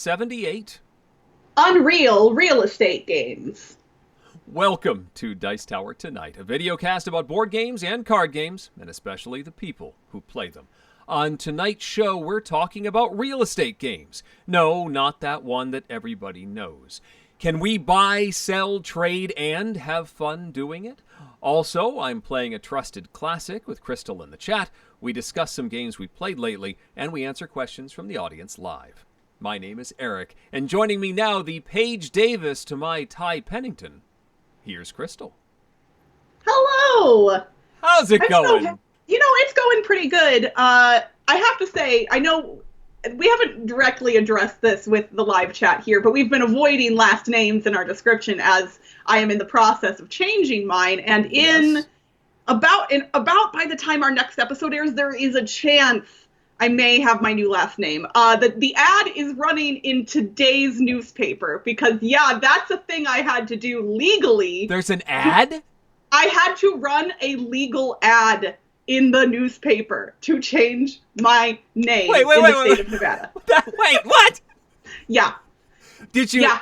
78. Unreal real estate games. Welcome to Dice Tower Tonight, a video cast about board games and card games, and especially the people who play them. On tonight's show, we're talking about real estate games. No, not that one that everybody knows. Can we buy, sell, trade, and have fun doing it? Also, I'm playing a trusted classic with Crystal in the chat. We discuss some games we've played lately, and we answer questions from the audience live. My name is Eric, and joining me now, the Paige Davis to my Ty Pennington. Here's Crystal. Hello. How's it going? It's going pretty good. I have to say, I know we haven't directly addressed this with the live chat here, but we've been avoiding last names in our description as I am in the process of changing mine. And about by the time our next episode airs, there is a chance I may have my new last name. The ad is running in today's newspaper because, that's a thing I had to do legally. There's an ad? I had to run a legal ad in the newspaper to change my name in the state of Nevada. Wait, what? Yeah. Did you? Yeah.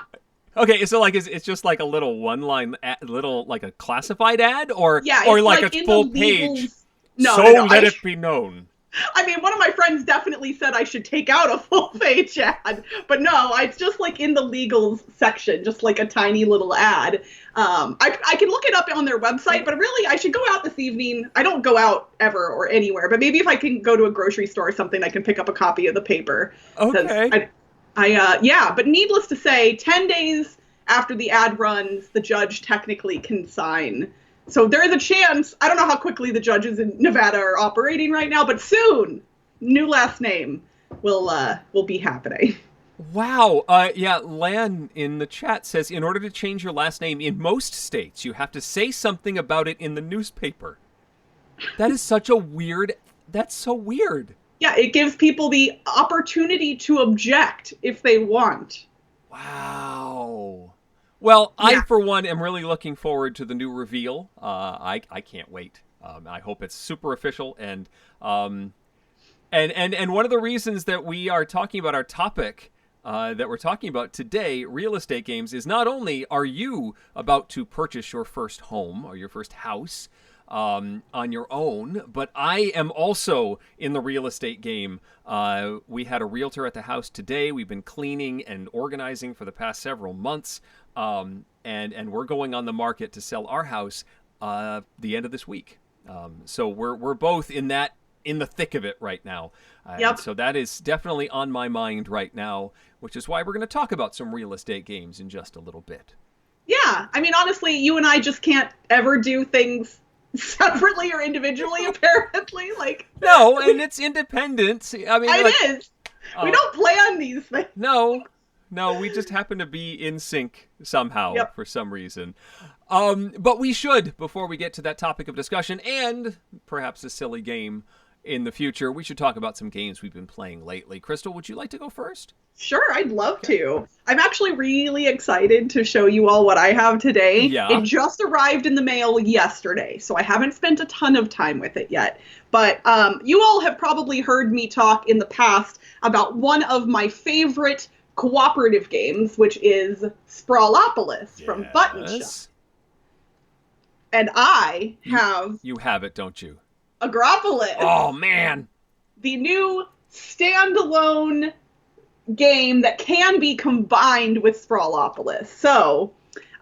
Okay, so it's just like a little one-line, like a classified ad, or it's like a full page. No, let it be known. I mean, one of my friends definitely said I should take out a full page ad, but no, it's just like in the legals section, just like a tiny little ad. I can look it up on their website, but really I should go out this evening. I don't go out ever or anywhere, but maybe if I can go to a grocery store or something, I can pick up a copy of the paper. Okay. But needless to say, 10 days after the ad runs, the judge technically can sign. So there is a chance. I don't know how quickly the judges in Nevada are operating right now, but soon, new last name will be happening. Wow. Lan in the chat says, in order to change your last name in most states, you have to say something about it in the newspaper. That is that's so weird. Yeah, it gives people the opportunity to object if they want. Wow. Well, I, for one, am really looking forward to the new reveal. I can't wait. I hope it's super official. And one of the reasons that we are talking about our topic that we're talking about today, real estate games, is not only are you about to purchase your first home or your first house on your own, but I am also in the real estate game. We had a realtor at the house today. We've been cleaning and organizing for the past several months. And we're going on the market to sell our house the end of this week. So we're both in the thick of it right now. Yep. So that is definitely on my mind right now, which is why we're going to talk about some real estate games in just a little bit. Yeah, I mean, honestly, you and I just can't ever do things separately or individually, apparently. No, and it's independent. I mean, it is. We don't plan these things. No, we just happen to be in sync somehow for some reason. But we should, before we get to that topic of discussion and perhaps a silly game in the future, we should talk about some games we've been playing lately. Crystal, would you like to go first? Sure, I'd love to. I'm actually really excited to show you all what I have today. Yeah. It just arrived in the mail yesterday, so I haven't spent a ton of time with it yet. But you all have probably heard me talk in the past about one of my favorite cooperative games, which is Sprawlopolis from Button Shop. And I have... You have it, don't you? Agropolis. Oh, man. The new standalone game that can be combined with Sprawlopolis. So,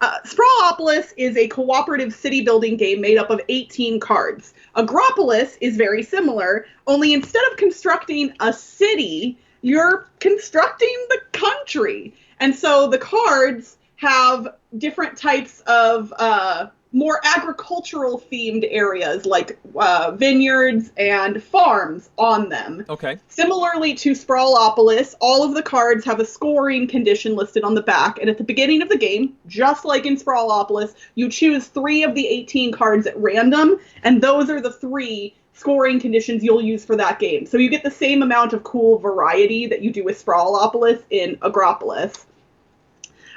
Sprawlopolis is a cooperative city-building game made up of 18 cards. Agropolis is very similar, only instead of constructing a city, you're constructing the country. And so the cards have different types of more agricultural themed areas like vineyards and farms on them. Okay. Similarly to Sprawlopolis, all of the cards have a scoring condition listed on the back. And at the beginning of the game, just like in Sprawlopolis, you choose 3 of the 18 cards at random. And those are the 3 scoring conditions you'll use for that game. So you get the same amount of cool variety that you do with Sprawlopolis in Agropolis.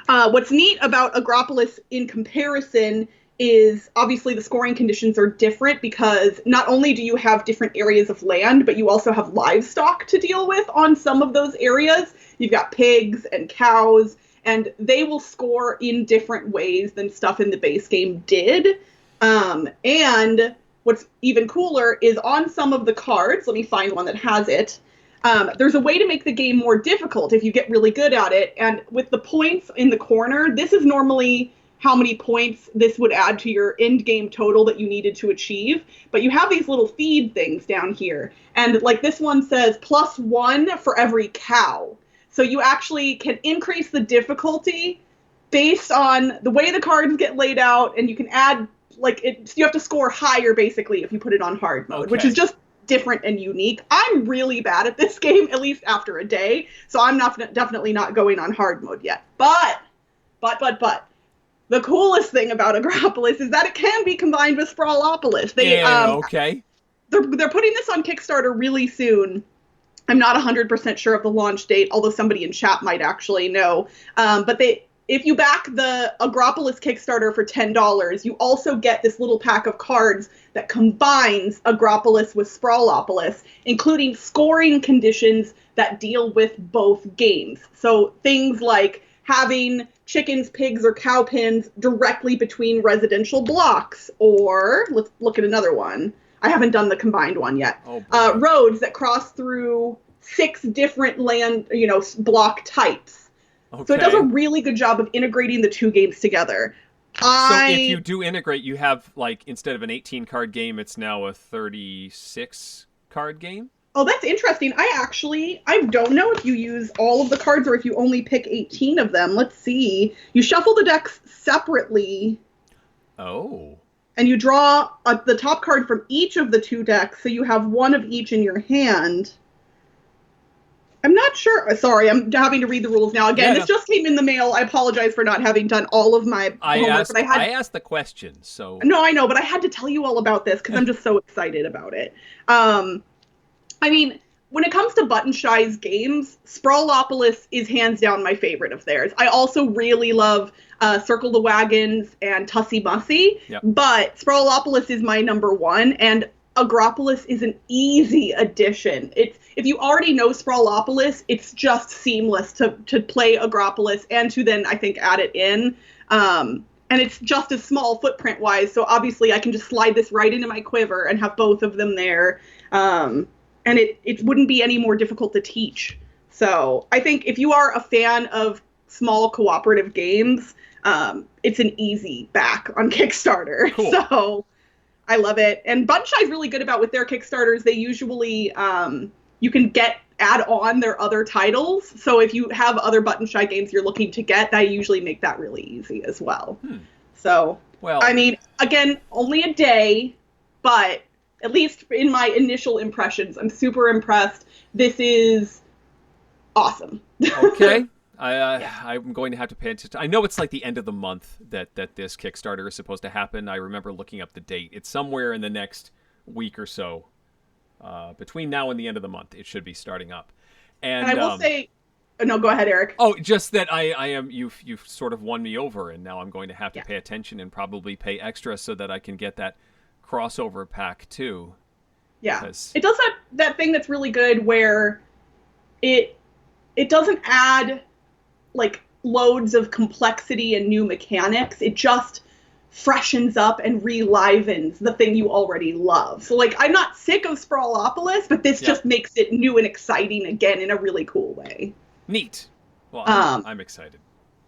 What's neat about Agropolis in comparison is obviously the scoring conditions are different because not only do you have different areas of land, but you also have livestock to deal with on some of those areas. You've got pigs and cows, and they will score in different ways than stuff in the base game did. And what's even cooler is on some of the cards, let me find one that has it, there's a way to make the game more difficult if you get really good at it. And with the points in the corner, this is normally how many points this would add to your end game total that you needed to achieve. But you have these little feed things down here. And like this one says +1 for every cow. So you actually can increase the difficulty based on the way the cards get laid out. And you can add, like, you have to score higher basically if you put it on hard mode, which is just different and unique. I'm really bad at this game, at least after a day. So I'm definitely not going on hard mode yet. But. The coolest thing about Agropolis is that it can be combined with Sprawlopolis. They're putting this on Kickstarter really soon. I'm not 100% sure of the launch date, although somebody in chat might actually know. But if you back the Agropolis Kickstarter for $10, you also get this little pack of cards that combines Agropolis with Sprawlopolis, including scoring conditions that deal with both games. So things like having chickens, pigs, or cow pens directly between residential blocks. Or, let's look at another one. I haven't done the combined one yet. Roads that cross through 6 different land, block types. Okay. So it does a really good job of integrating the two games together. So if you do integrate, you have, like, instead of an 18-card game, it's now a 36-card game? Oh, that's interesting. I don't know if you use all of the cards or if you only pick 18 of them. Let's see. You shuffle the decks separately. Oh. And you draw the top card from each of the 2 decks, so you have one of each in your hand. I'm not sure. Sorry, I'm having to read the rules now. Again, this just came in the mail. I apologize for not having done all of my homework. I asked the question, so... No, I know, but I had to tell you all about this because I'm just so excited about it. I mean, when it comes to Button Shy's games, Sprawlopolis is hands down my favorite of theirs. I also really love Circle the Wagons and Tussie Mussy, but Sprawlopolis is my number one, and Agropolis is an easy addition. If you already know Sprawlopolis, it's just seamless to play Agropolis and to then, I think, add it in. And it's just as small footprint-wise, so obviously I can just slide this right into my quiver and have both of them there. And it wouldn't be any more difficult to teach. So I think if you are a fan of small cooperative games, it's an easy back on Kickstarter. Cool. So I love it. And Button Shy's really good about with their Kickstarters. They usually, you can add on their other titles. So if you have other Button Shy games you're looking to get, they usually make that really easy as well. So, well, I mean, again, only a day, but at least in my initial impressions, I'm super impressed. This is awesome. Okay. I'm going to have to pay attention. I know it's like the end of the month that this Kickstarter is supposed to happen. I remember looking up the date. It's somewhere in the next week or so. Between now and the end of the month, it should be starting up. And I will say... No, go ahead, Eric. Oh, just that you've sort of won me over, and now I'm going to have to pay attention and probably pay extra so that I can get that crossover pack too. Yeah, it does that thing that's really good where it doesn't add like loads of complexity and new mechanics. It just freshens up and relivens the thing you already love. So like, I'm not sick of Sprawlopolis, but this just makes it new and exciting again in a really cool way. Neat. Well, I'm excited.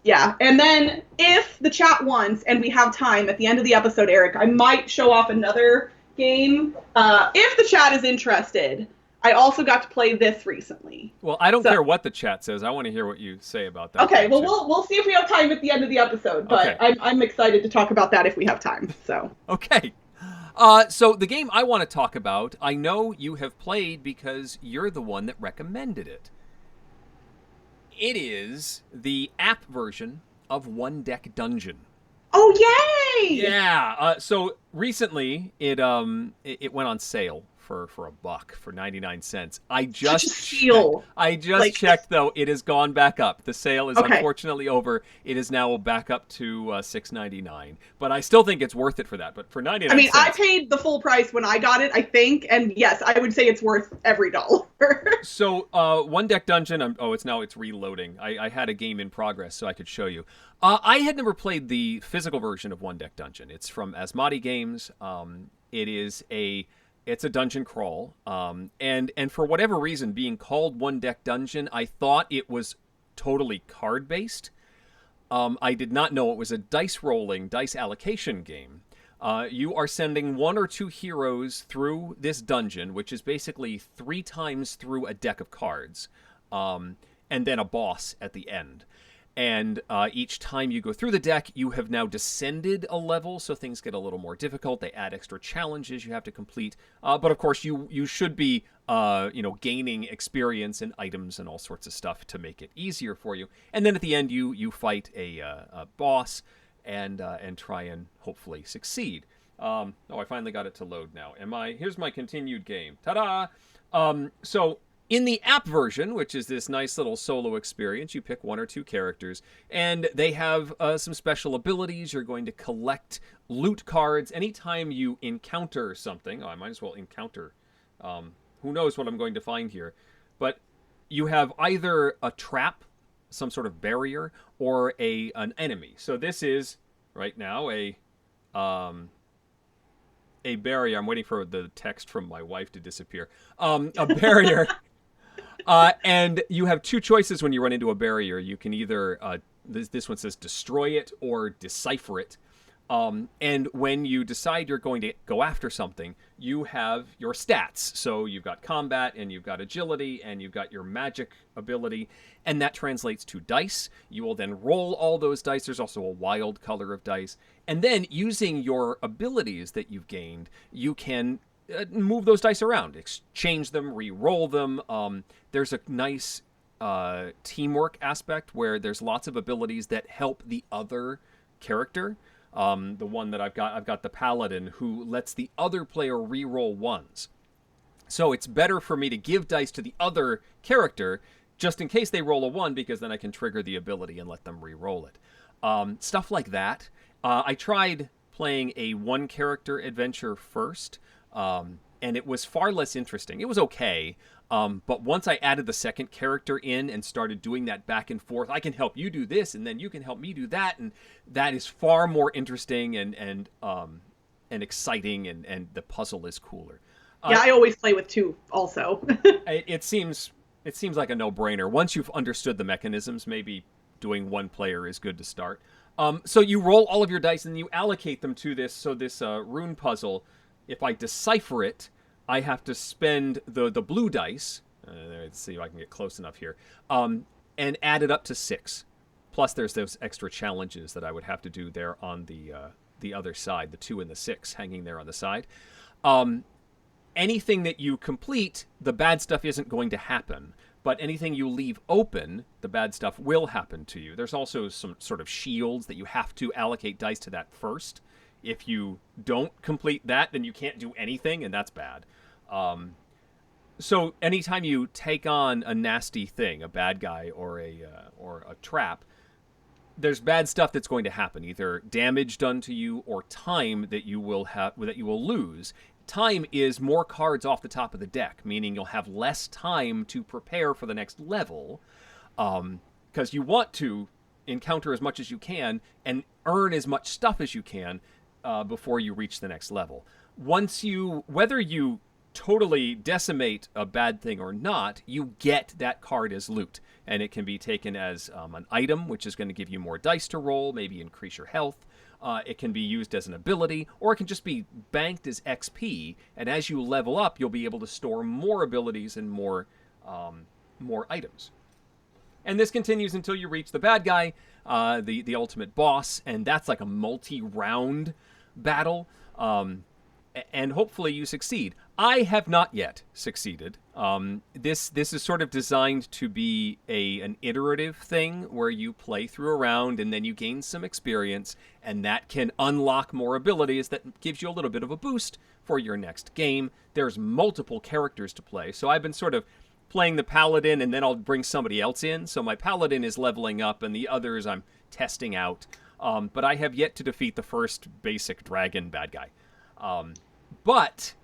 Yeah, and then if the chat wants, and we have time at the end of the episode, Eric, I might show off another game. If the chat is interested, I also got to play this recently. Well, I don't care what the chat says. I want to hear what you say about that. Okay, well, we'll see if we have time at the end of the episode, but I'm excited to talk about that if we have time. So Okay. So the game I want to talk about, I know you have played because you're the one that recommended it. It is the app version of One Deck Dungeon. Oh, yay! Yeah. So recently, it went on sale for $1 for 99 cents. I just steal. I just checked though. It has gone back up. The sale is unfortunately over. It is now back up to $6.99. But I still think it's worth it for that. But for 99 cents, I paid the full price when I got it, I think, and yes, I would say it's worth every dollar. So One Deck Dungeon. It's reloading. I had a game in progress, so I could show you. I had never played the physical version of One Deck Dungeon. It's from Asmati Games. It's a dungeon crawl, and for whatever reason, being called One Deck Dungeon, I thought it was totally card based. I did not know it was a dice allocation game. You are sending 1 or 2 heroes through this dungeon, which is basically 3 times through a deck of cards, and then a boss at the end. And each time you go through the deck, you have now descended a level, so things get a little more difficult. They add extra challenges you have to complete. But of course, you should be gaining experience and items and all sorts of stuff to make it easier for you. And then at the end, you fight a boss and try and hopefully succeed. I finally got it to load now. Here's my continued game. Ta-da! So in the app version, which is this nice little solo experience, you pick 1 or 2 characters, and they have some special abilities. You're going to collect loot cards. Anytime you encounter something, I might as well encounter, who knows what I'm going to find here, but you have either a trap, some sort of barrier, or an enemy. So this is, right now, a barrier. I'm waiting for the text from my wife to disappear. A barrier. And you have 2 choices when you run into a barrier. You can either, this one says destroy it or decipher it. And when you decide you're going to go after something, you have your stats. So you've got combat, and you've got agility, and you've got your magic ability, and that translates to dice. You will then roll all those dice. There's also a wild color of dice. And then using your abilities that you've gained, you can move those dice around, exchange them, re-roll them. There's a nice teamwork aspect where there's lots of abilities that help the other character. The one that I've got the paladin who lets the other player re-roll ones. So it's better for me to give dice to the other character just in case they roll a 1, because then I can trigger the ability and let them re-roll it. Stuff like that. I tried playing a 1-character adventure first, and it was far less interesting. It was okay, but once I added the 2nd character in and started doing that back and forth, I can help you do this, and then you can help me do that, and that is far more interesting and exciting, and the puzzle is cooler. Yeah, I always play with 2 also. It seems like a no-brainer. Once you've understood the mechanisms, maybe doing 1 player is good to start. So you roll all of your dice and you allocate them to this rune puzzle. If I decipher it, I have to spend the blue dice. Let's see if I can get close enough here. And add it up to 6. Plus, there's those extra challenges that I would have to do there on the other side, the 2 and the 6 hanging there on the side. Anything that you complete, the bad stuff isn't going to happen. But anything you leave open, the bad stuff will happen to you. There's also some sort of shields that you have to allocate dice to that first. If you don't complete that, then you can't do anything, and that's bad. So anytime you take on a nasty thing, a bad guy or a trap, there's bad stuff that's going to happen. Either damage done to you or time that you will lose. Time is more cards off the top of the deck, meaning you'll have less time to prepare for the next level, because you want to encounter as much as you can and earn as much stuff as you can before you reach the next level. Whether you totally decimate a bad thing or not, you get that card as loot, and it can be taken as an item, which is going to give you more dice to roll, maybe increase your health. It can be used as an ability, or it can just be banked as XP, and as you level up, you'll be able to store more abilities and more items. And this continues until you reach the bad guy, the ultimate boss, and that's like a multi-round battle, and hopefully you succeed. I have not yet succeeded. This is sort of designed to be an iterative thing where you play through a round and then you gain some experience, and that can unlock more abilities that gives you a little bit of a boost for your next game. There's multiple characters to play, so I've been sort of playing the paladin, and then I'll bring somebody else in. So my paladin is leveling up, and the others I'm testing out. But I have yet to defeat the first basic dragon bad guy. But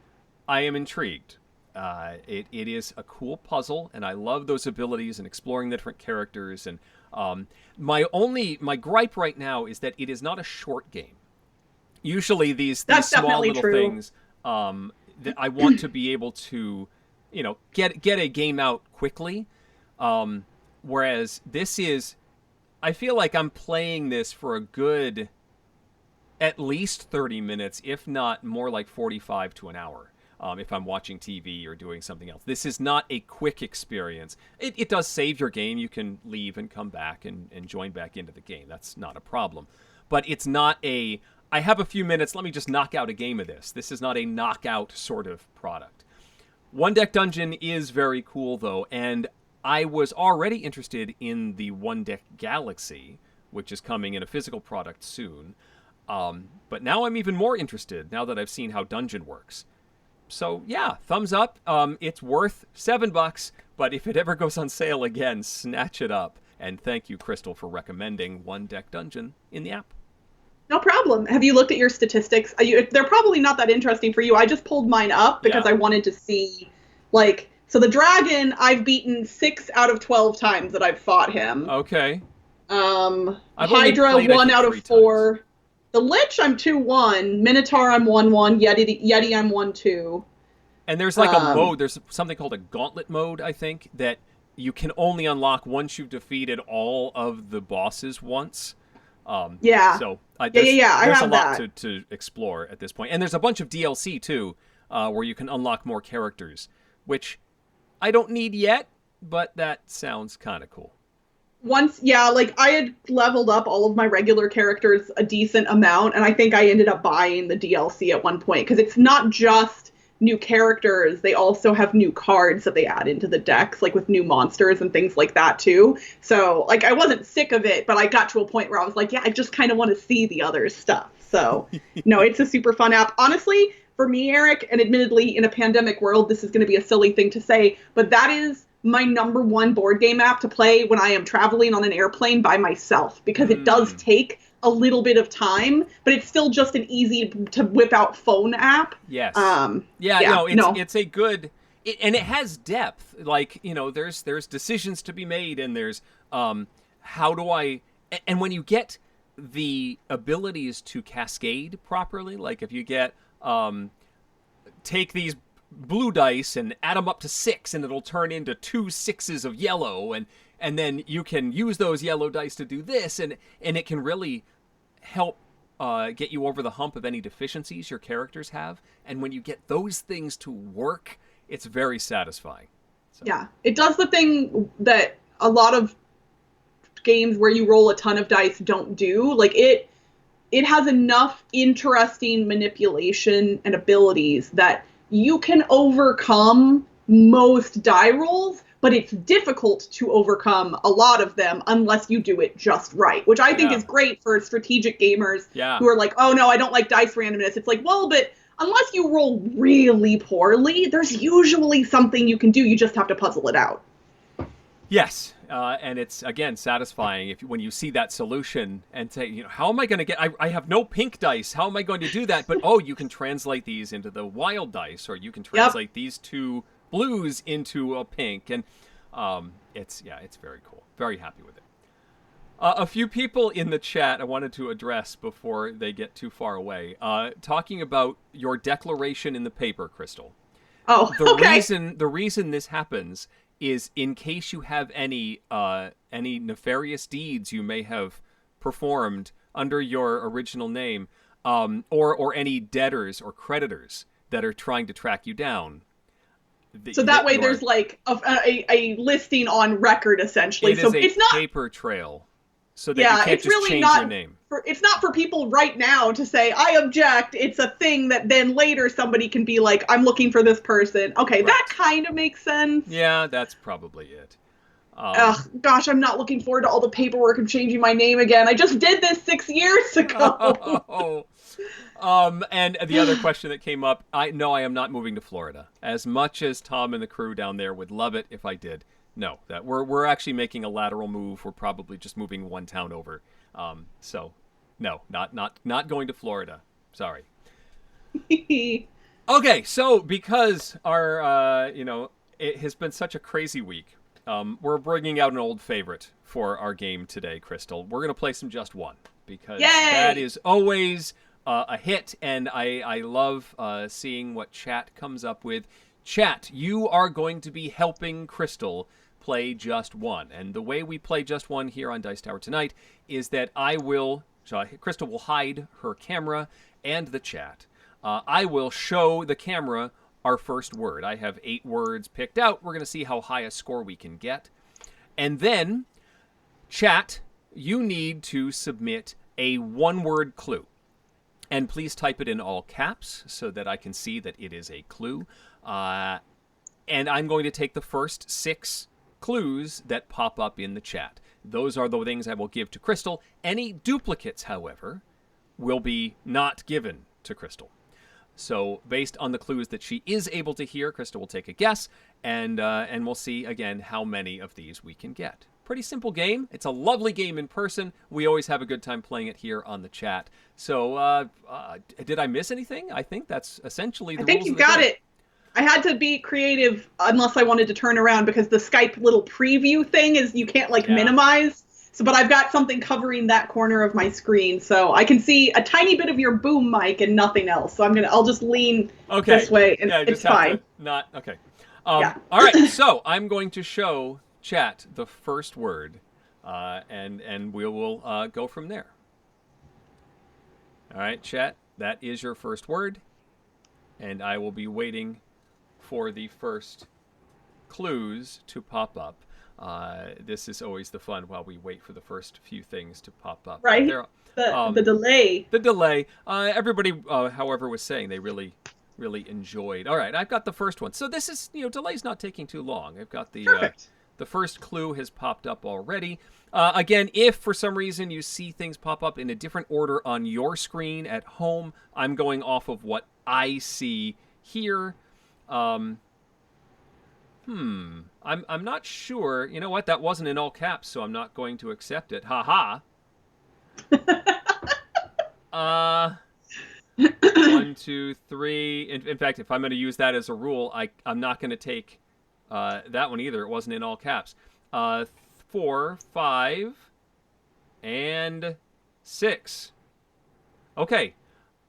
I am intrigued. It is a cool puzzle, and I love those abilities and exploring the different characters. And my gripe right now is that it is not a short game. Usually these small little things, that I want to be able to, get a game out quickly. Whereas this is, I feel like I'm playing this for a good at least 30 minutes, if not more like 45 to an hour, if I'm watching TV or doing something else. This is not a quick experience. It does save your game. You can leave and come back and join back into the game. That's not a problem. But it's not I have a few minutes, let me just knock out a game of this. This is not a knockout sort of product. One Deck Dungeon is very cool, though, and I was already interested in the One Deck Galaxy, which is coming in a physical product soon. But now I'm even more interested, now that I've seen how Dungeon works. So, yeah, thumbs up. It's worth $7, but if it ever goes on sale again, snatch it up. And thank you, Crystal, for recommending One Deck Dungeon in the app. No problem. Have you looked at your statistics? They're probably not that interesting for you. I just pulled mine up because I wanted to see, so the dragon, I've beaten 6 out of 12 times that I've fought him. Okay. Hydra, 1 out of 4. Times. The Lich, I'm 2-1. Minotaur, I'm 1-1. Yeti, I'm 1-2. And there's like a mode. There's something called a gauntlet mode, I think, that you can only unlock once you've defeated all of the bosses once. So there's a lot to explore at this point. And there's a bunch of DLC, too, where you can unlock more characters, which I don't need yet, but that sounds kind of cool. I had leveled up all of my regular characters a decent amount, and I think I ended up buying the DLC at one point, because it's not just new characters, they also have new cards that they add into the decks, like with new monsters and things like that too. So, I wasn't sick of it, but I got to a point where I was like, yeah, I just kind of want to see the other stuff. So, no, it's a super fun app. Honestly, for me, Eric, and admittedly, in a pandemic world, this is going to be a silly thing to say, but that is my number one board game app to play when I am traveling on an airplane by myself, because it does take a little bit of time, but it's still just an easy to whip out phone app. Yes. It's a good, and it has depth. There's decisions to be made, and there's how do I, and when you get the abilities to cascade properly, like if you get take these blue dice and add them up to 6, and it'll turn into 2 6s of yellow, and then you can use those yellow dice to do this, and it can really help get you over the hump of any deficiencies your characters have. And when you get those things to work, it's very satisfying. So. Yeah, it does the thing that a lot of games where you roll a ton of dice don't do. It has enough interesting manipulation and abilities that you can overcome most die rolls, but it's difficult to overcome a lot of them unless you do it just right, which I think is great for strategic gamers who are like, oh no, I don't like dice randomness. It's like, well, but unless you roll really poorly, there's usually something you can do. You just have to puzzle it out. Yes, and it's, again, satisfying when you see that solution and say, how am I going to get... I have no pink dice. How am I going to do that? But, you can translate these into the wild dice, or you can translate these 2 blues into a pink. And it's very cool. Very happy with it. A few people in the chat I wanted to address before they get too far away. Talking about your declaration in the paper, Crystal. Oh, okay. The reason this happens is in case you have any nefarious deeds you may have performed under your original name, or any debtors or creditors that are trying to track you down. So that way there's like a listing on record, essentially. It's not a paper trail. so that you can't it's just really change not your name. It's not for people right now to say, I object. It's a thing that then later somebody can be like, I'm looking for this person. Okay, Right. that kind of makes sense. Yeah, that's probably it. Ugh, gosh, I'm not looking forward to all the paperwork of changing my name again. I just did this 6 years ago. And the other question that came up, I am not moving to Florida. As much as Tom and the crew down there would love it if I did, no, that we're actually making a lateral move. We're probably just moving one town over. So no, not going to Florida. Sorry. Okay, so because our it has been such a crazy week, we're bringing out an old favorite for our game today, Crystal. We're going to play some Just One because that is always a hit, and I love seeing what chat comes up with. Chat, you are going to be helping Crystal play Just One, and the way we play Just One here on Dice Tower tonight is that Crystal will hide her camera and the chat. I will show the camera our first word. I have 8 words picked out. We're going to see how high a score we can get. And then, chat, you need to submit a 1-word clue. And please type it in all caps so that I can see that it is a clue. And I'm going to take the first 6 clues that pop up in the chat. Those are the things I will give to Crystal. Any duplicates, however, will be not given to Crystal. So based on the clues that she is able to hear, Crystal will take a guess, and we'll see, again, how many of these we can get. Pretty simple game. It's a lovely game in person. We always have a good time playing it here on the chat. So did I miss anything? I think that's essentially the rules. I think you got it. I had to be creative unless I wanted to turn around because the Skype little preview thing is you can't minimize. So, but I've got something covering that corner of my screen, so I can see a tiny bit of your boom mic and nothing else. So I'll just lean this way, and it's fine. All right, so I'm going to show chat the first word, and we will go from there. All right, chat, that is your first word, and I will be waiting for the first clues to pop up. This is always the fun while we wait for the first few things to pop up. Right. The delay. The delay. Everybody, however, was saying they really, really enjoyed. All right, I've got the first one. So this is, delay's not taking too long. I've got the first clue has popped up already. Again, if for some reason you see things pop up in a different order on your screen at home, I'm going off of what I see here. I'm not sure. You know what? That wasn't in all caps, so I'm not going to accept it. Ha ha. 1, 2, 3. In fact, if I'm going to use that as a rule, I'm not going to take that one either. It wasn't in all caps. 4, 5, and 6. Okay.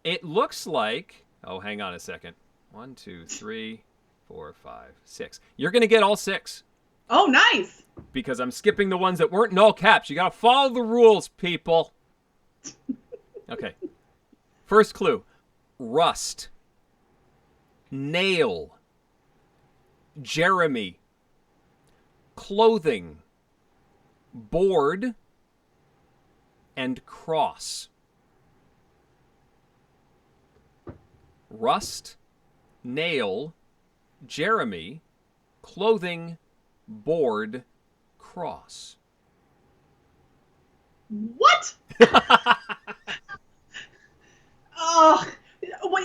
It looks like... Oh, hang on a second. 1, 2, 3... 4, 5, 6. You're going to get all 6. Oh, nice. Because I'm skipping the ones that weren't in all caps. You got to follow the rules, people. Okay. First clue. Rust. Nail. Jeremy. Clothing. Board. And cross. Rust. Nail. Jeremy, clothing, board, cross. What?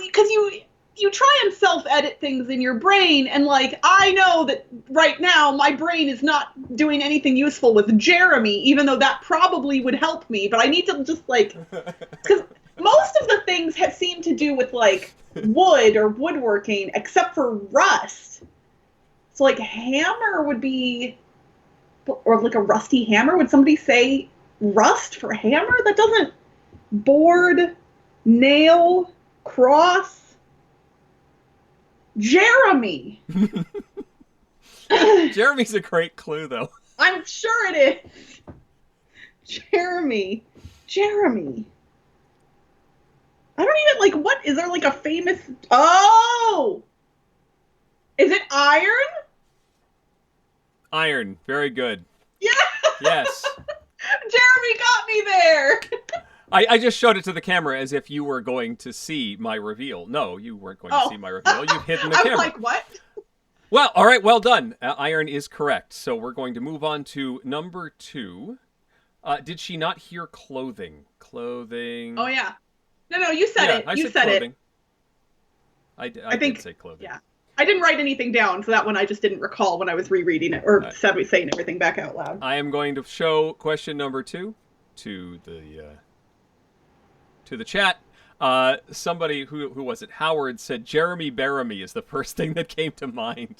Because you try and self-edit things in your brain, and I know that right now my brain is not doing anything useful with Jeremy, even though that probably would help me. But I need to just because most of the things have seemed to do with wood or woodworking, except for rust. So hammer would be, or a rusty hammer. Would somebody say rust for hammer? That doesn't. Board, nail, cross. Jeremy. Jeremy's a great clue, though. I'm sure it is. Jeremy. I don't even, what, is there, a famous, oh! Is it iron? Iron. Very good. Yeah! Yes. Jeremy got I just showed it to the camera as if you were going to see my reveal. No, you weren't going to see my reveal. You've hidden the camera. I was like, what? Well, all right, well done. Iron is correct. So we're going to move on to number 2. Did she not hear clothing? Clothing. Oh, yeah. No, you said it. I you said it. clothing. I did say clothing. Yeah. I didn't write anything down, so that one I just didn't recall when I was rereading it or saying everything back out loud. I am going to show question number 2 to the chat. Somebody who was it? Howard said Jeremy Baramy is the first thing that came to mind.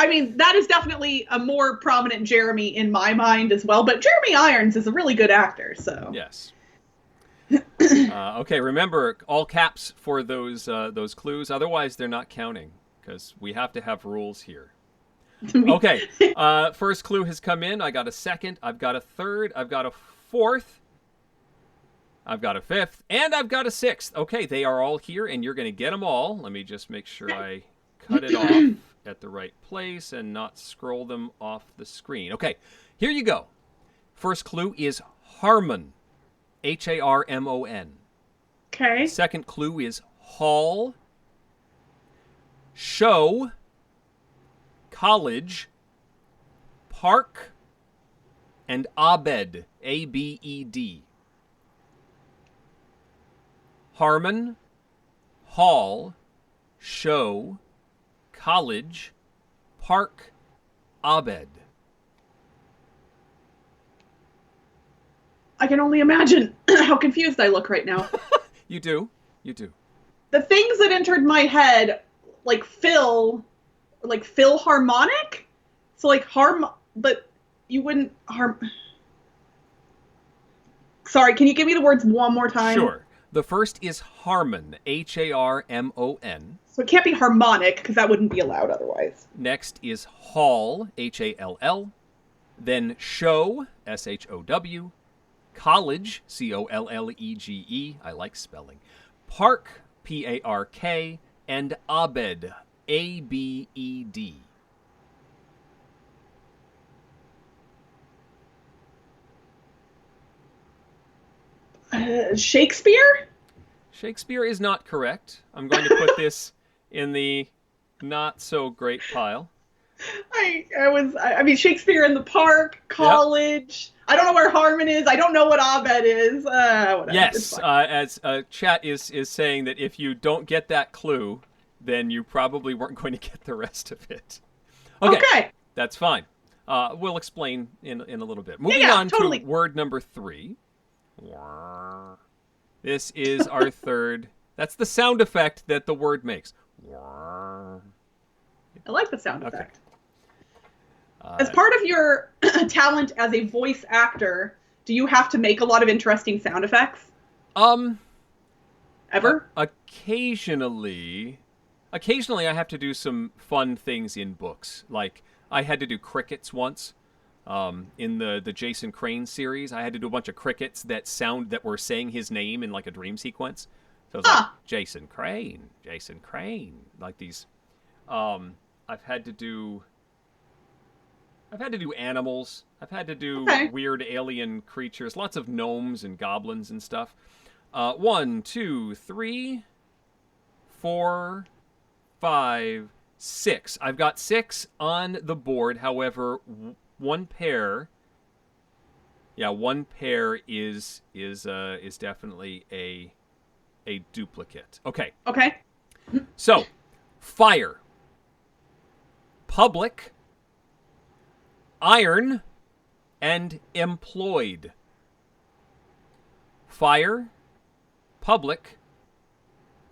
I mean, that is definitely a more prominent Jeremy in my mind as well. But Jeremy Irons is a really good actor, so yes. Okay, remember all caps for those clues. Otherwise, they're not counting because we have to have rules here. Okay, first clue has come in. I got a second. I've got a third. I've got a fourth. I've got a fifth, and I've got a sixth. Okay, they are all here, and you're going to get them all. Let me just make sure I cut it off at the right place and not scroll them off the screen. Okay, here you go. First clue is Harmon. Harmon. Okay. Second clue is hall, show, college, park, and abed. Abed. Harmon, hall, show, college, park, abed. I can only imagine how confused I look right now. You do. The things that entered my head, like Philharmonic? So like but you wouldn't Sorry, can you give me the words one more time? Sure. The first is Harmon, Harmon. So it can't be harmonic, because that wouldn't be allowed otherwise. Next is hall, Hall. Then show, Show. College, College. I like spelling. Park, Park. And abed, Abed. Shakespeare? Shakespeare is not correct. I'm going to put this in the not so great pile. I mean, Shakespeare in the Park, college. Yep. I don't know where Harmon is. I don't know what abed is. Whatever. Yes, as chat is saying that if you don't get that clue, then you probably weren't going to get the rest of it. Okay. That's fine. We'll explain in a little bit. Moving on to word number 3. This is our third. That's the sound effect that the word makes. I like the sound effect. As part of your talent as a voice actor, do you have to make a lot of interesting sound effects? Ever? Occasionally I have to do some fun things in books. Like I had to do crickets once. In the Jason Crane series, I had to do a bunch of crickets that were saying his name in like a dream sequence. So it was like Jason Crane, like these. I've had to do animals. I've had to do weird alien creatures, lots of gnomes and goblins and stuff. 1, 2, 3, 4, 5, 6. I've got 6 on the board. However, one pair is definitely a duplicate. Okay. So, fire, public, iron, and employed. Fire, public,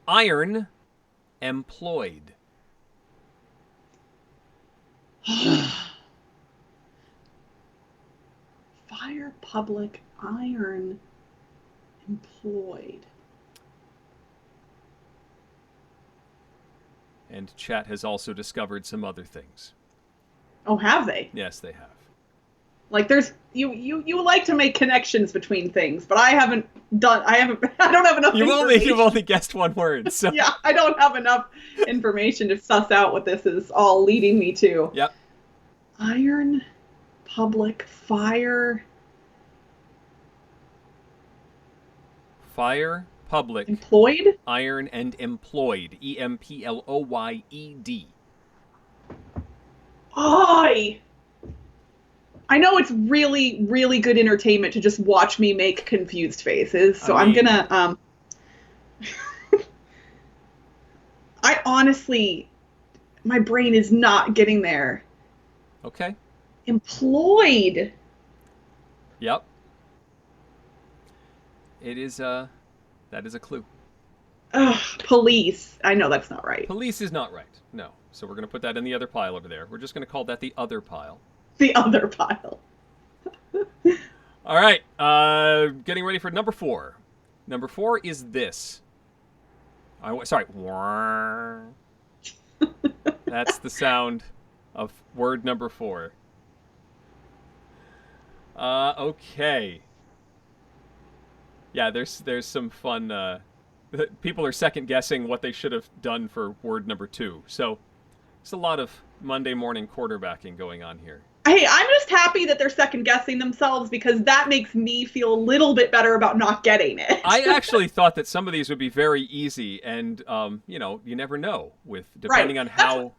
iron, employed. Fire, public, iron, employed. And chat has also discovered some other things. Oh, have they? Yes, they have. Like there's you like to make connections between things, but I don't have enough information. You've only guessed one word, so yeah, I don't have enough information to suss out what this is all leading me to. Yep. Iron, public, fire. Fire, public, Employed? iron, and employed. Employed. I know it's really, really good entertainment to just watch me make confused faces, so I'm gonna, I honestly, my brain is not getting there. Okay. Employed. Yep. It is, that is a clue. Ugh, police. I know that's not right. Police is not right. No. So we're going to put that in the other pile over there. We're just going to call that the other pile. The other pile. All right. Getting ready for number 4. Number 4 is this. Sorry. That's the sound of word number 4. Okay. Yeah, there's some fun. People are second guessing what they should have done for word number 2. So it's a lot of Monday morning quarterbacking going on here. Hey, I'm just happy that they're second guessing themselves because that makes me feel a little bit better about not getting it. I actually thought that some of these would be very easy, and you never know with depending on how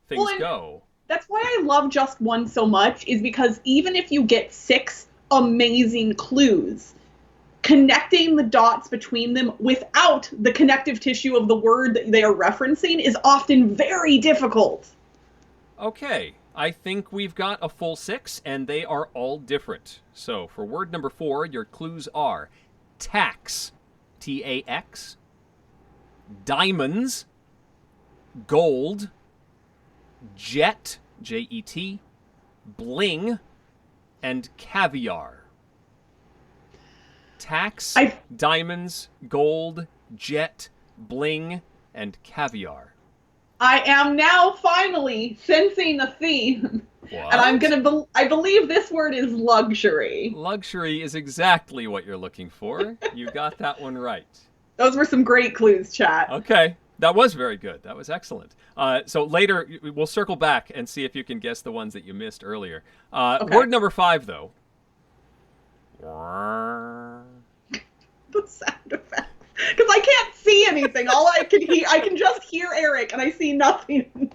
things go. That's why I love Just One so much, is because even if you get 6 amazing clues, connecting the dots between them without the connective tissue of the word that they are referencing is often very difficult. Okay, I think we've got a full 6, and they are all different. So for word number 4, your clues are tax, T-A-X, diamonds, gold, jet, J-E-T, bling, and caviar. Tax, diamonds, gold, jet, bling, and caviar. I am now finally sensing a theme. What? And I believe this word is luxury. Luxury is exactly what you're looking for. You got that one right. Those were some great clues, chat. Okay. That was very good. That was excellent. So later, we'll circle back and see if you can guess the ones that you missed earlier. Okay. Word number 5, though. The sound effects. Because I can't see anything. All I can just hear Eric, and I see nothing.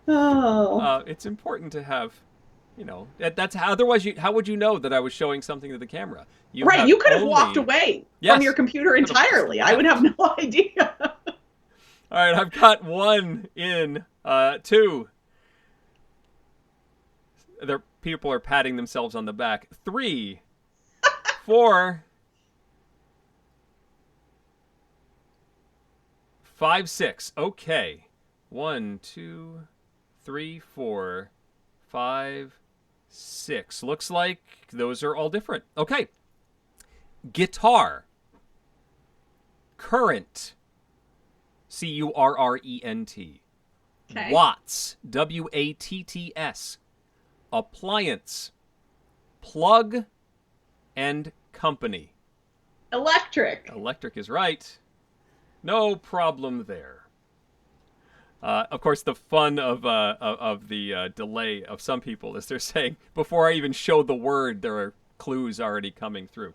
Oh. It's important to have, that's how, otherwise how would you know that I was showing something to the camera? You could have walked away from your computer entirely. I would have no idea. All right, I've got 1 in, 2. People are patting themselves on the back. 3, 4, 5, 6. Okay. 1, 2, 3, 4, 5, 6. Looks like those are all different. Okay. Guitar. Current. C-U-R-R-E-N-T. Okay. Watts. W-A-T-T-S. Appliance. Plug. And company. Electric. Electric is right. No problem there. Of course, the fun of the delay of some people is they're saying, before I even show the word, there are clues already coming through.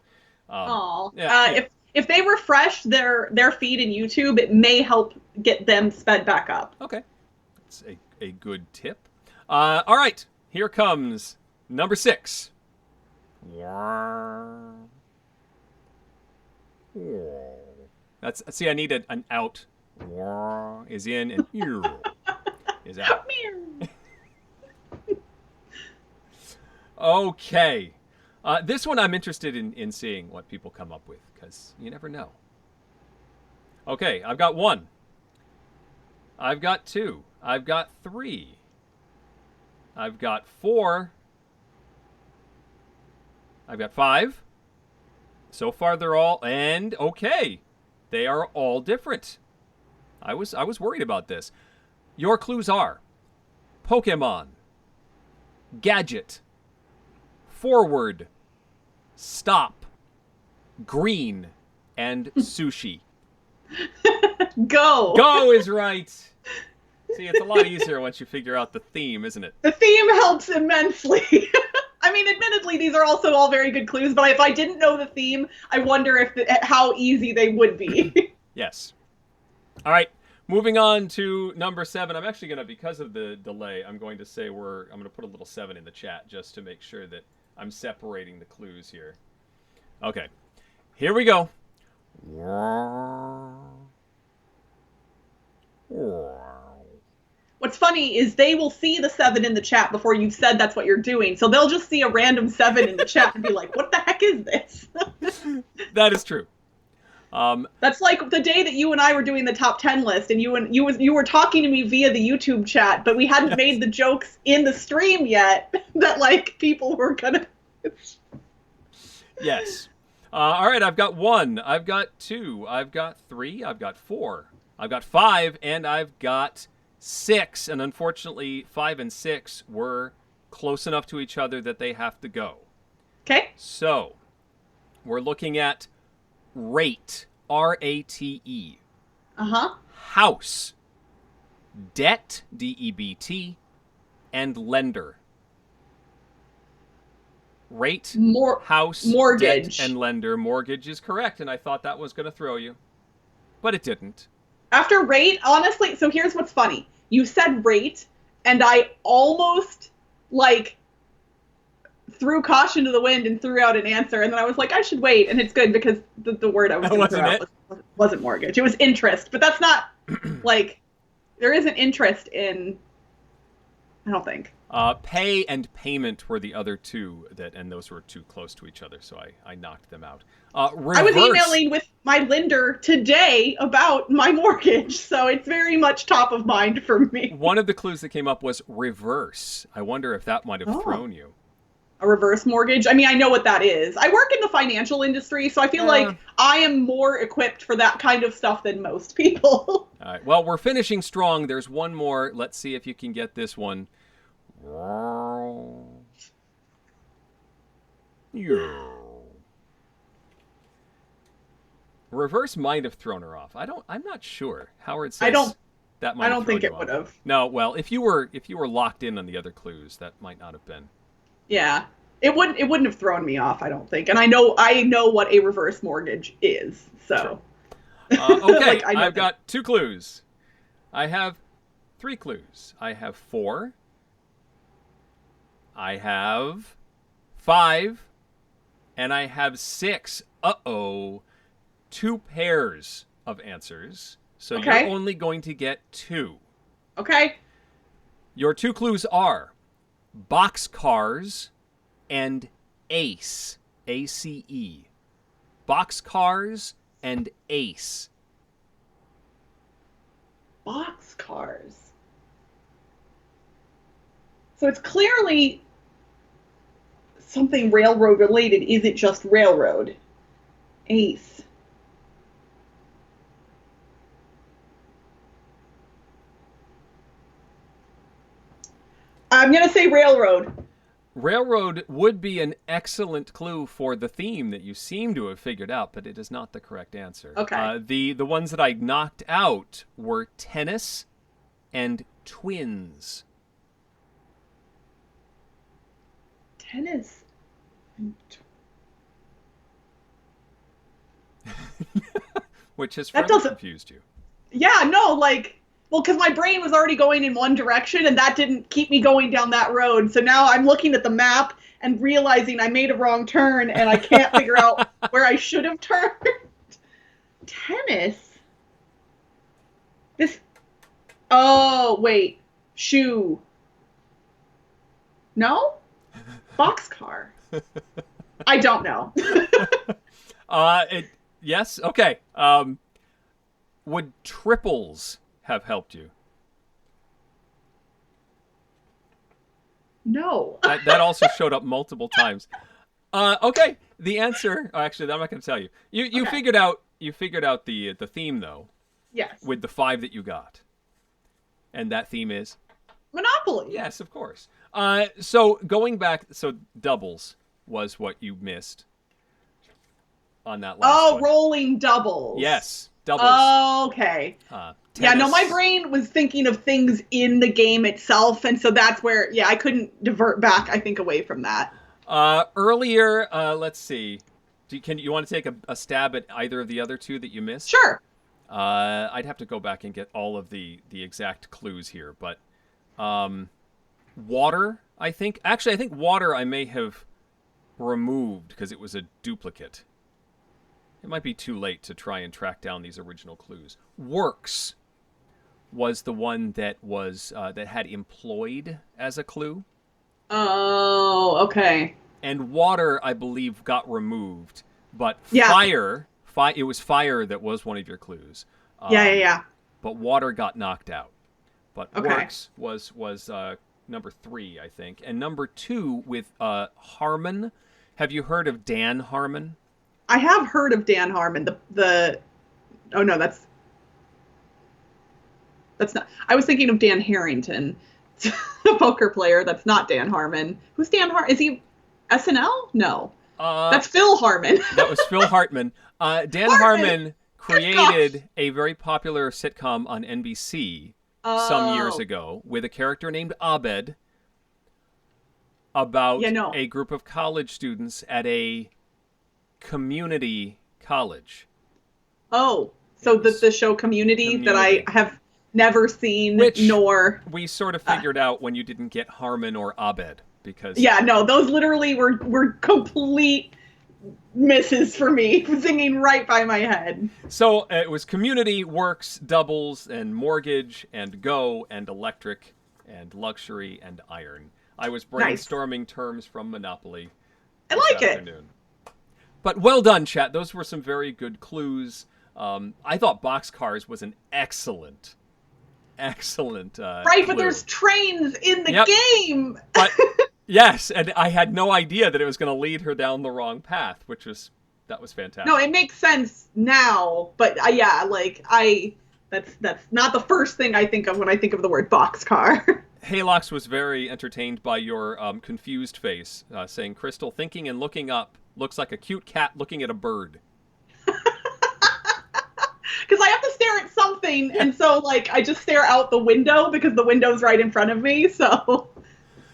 If they refresh their feed in YouTube, it may help get them sped back up. Okay. That's a good tip. All right. Here comes number 6. I needed an out. Is in and is out. Okay. This one I'm interested in seeing what people come up with, because you never know. Okay, I've got 1. I've got 2. I've got 3. I've got 4. I've got 5. So far they're all, and okay, they are all different. I was worried about this. Your clues are Pokemon, gadget, forward, stop, green, and sushi. Go. Go is right. See, it's a lot easier once you figure out the theme, isn't it? The theme helps immensely. I mean, admittedly, these are also all very good clues, but if I didn't know the theme, I wonder how easy they would be. Yes. All right. Moving on to number 7. I'm actually going to, because of the delay, I'm going to say I'm going to put a little 7 in the chat just to make sure that I'm separating the clues here. Okay. Here we go. What's funny is they will see the 7 in the chat before you've said that's what you're doing. So they'll just see a random 7 in the chat and be like, what the heck is this? That is true. That's like the day that you and I were doing the top 10 list, and you were talking to me via the YouTube chat, but we hadn't made the jokes in the stream yet that like people were gonna. Yes. All right. I've got 1. I've got 2. I've got 3. I've got 4. I've got 5, and I've got 6. And unfortunately, 5 and 6 were close enough to each other that they have to go. Okay. So we're looking at rate, R-A-T-E. Uh-huh. House, debt, D-E-B-T, and lender. Rate, house, mortgage, debt, and lender. Mortgage is correct, and I thought that was going to throw you, but it didn't. After rate, honestly, so here's what's funny. You said rate, and I almost, like, threw caution to the wind and threw out an answer, and then I was like, I should wait, and it's good because the word I was going to throw out wasn't mortgage. It was interest, but that's not, like, there isn't interest in, I don't think. Pay and payment were the other two, and those were too close to each other, so I knocked them out. Reverse. I was emailing with my lender today about my mortgage, so it's very much top of mind for me. One of the clues that came up was reverse. I wonder if that might have thrown you. A reverse mortgage? I mean, I know what that is. I work in the financial industry, so I feel like I am more equipped for that kind of stuff than most people. All right. Well, we're finishing strong. There's one more. Let's see if you can get this one. Reverse might have thrown her off. I'm not sure. Howard says that might. I don't think it would have. No. Well, if you were locked in on the other clues, that might not have been. Yeah, it wouldn't have thrown me off. I don't think. And I know what a reverse mortgage is. So. Okay, like, I've got 2 clues. I have 3 clues. I have 4. I have 5, and I have 6. 2 pairs of answers. So you're only going to get 2. Okay. Your 2 clues are boxcars and ace. A-C-E. Boxcars and ace. Boxcars. So it's clearly something railroad related. Is it just railroad? Ace. I'm going to say railroad. Railroad would be an excellent clue for the theme that you seem to have figured out, but it is not the correct answer. Okay. The ones that I knocked out were tennis and twins. Tennis. Which has further confused you. Yeah, no, like, well, because my brain was already going in one direction, and that didn't keep me going down that road. So now I'm looking at the map and realizing I made a wrong turn, and I can't figure out where I should have turned. Tennis? Oh, wait. Shoe. No? Boxcar. I don't know. Yes? Okay. Would triples have helped you? No. That also showed up multiple times. Okay. The answer, actually, I'm not going to tell you. You figured out the theme though. Yes. With the 5 that you got. And that theme is Monopoly. Yes, of course. So going back, doubles was what you missed on that last one. Rolling doubles. Yes, doubles. Oh, okay. Yeah, no, my brain was thinking of things in the game itself, and so that's where, I couldn't divert back, I think, away from that. Earlier, let's see. You want to take a stab at either of the other two that you missed? Sure. I'd have to go back and get all of the exact clues here, but water, I think. Actually, I think water I may have removed because it was a duplicate. It might be too late to try and track down these original clues. Works was the one that was that had employed as a clue. Oh, okay. And water, I believe, got removed, but Yeah. fire, it was fire that was one of your clues. Yeah. But water got knocked out. But Okay. works was number 3, I think, and number 2 with Harmon. Have you heard of Dan Harmon? I have heard of Dan Harmon. Oh no, that's not. I was thinking of Dan Harrington, a poker player. That's not Dan Harmon. Who's Dan Harmon? Is he SNL? No, that's Phil Harmon. That was Phil Hartman. Dan Harmon created a very popular sitcom on NBC some years ago with a character named Abed about a group of college students at a community college. Oh, so the show Community that I have never seen, nor we sort of figured out when you didn't get Harmon or Abed because those literally were complete misses for me, singing right by my head. So it was Community, Works, Doubles, and Mortgage, and Go, and Electric, and Luxury, and Iron. I was brainstorming terms from Monopoly. I like it. But well done, chat. Those were some very good clues. I thought Boxcars was an excellent right, but there's trains in the game. But yes, and I had no idea that it was going to lead her down the wrong path, that was fantastic. No, it makes sense now, but that's not the first thing I think of when I think of the word boxcar. Halox was very entertained by your confused face, saying, Crystal, thinking and looking up looks like a cute cat looking at a bird. Because I have to stare at something, and so I just stare out the window because the window's right in front of me.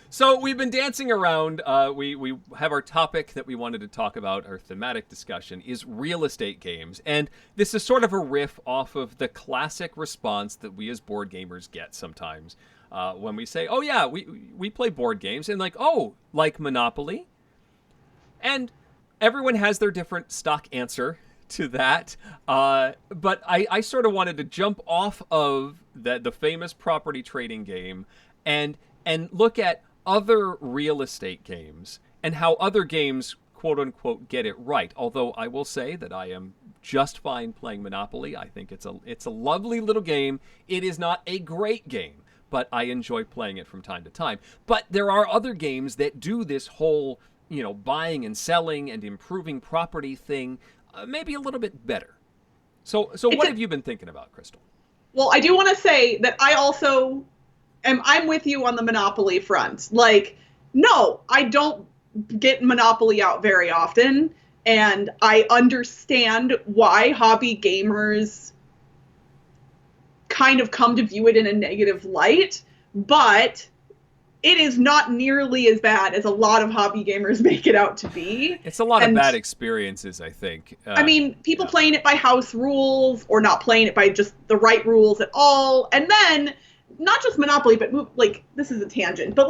So we've been dancing around. We have our topic that we wanted to talk about. Our thematic discussion is real estate games, and this is sort of a riff off of the classic response that we as board gamers get sometimes when we say, "Oh yeah, we play board games," and like Monopoly, and everyone has their different stock answer to that, but I sort of wanted to jump off of the famous property trading game and look at other real estate games and how other games quote unquote get it right. Although I will say that I am just fine playing Monopoly. I think it's a lovely little game. It is not a great game, but I enjoy playing it from time to time. But there are other games that do this whole buying and selling and improving property thing maybe a little bit better. So what have you been thinking about, Crystal? Well, I do want to say that I also I'm with you on the Monopoly front. No, I don't get Monopoly out very often, and I understand why hobby gamers kind of come to view it in a negative light, but it is not nearly as bad as a lot of hobby gamers make it out to be. It's a lot of bad experiences, I think. People playing it by house rules or not playing it by just the right rules at all. And then, not just Monopoly, but this is a tangent, but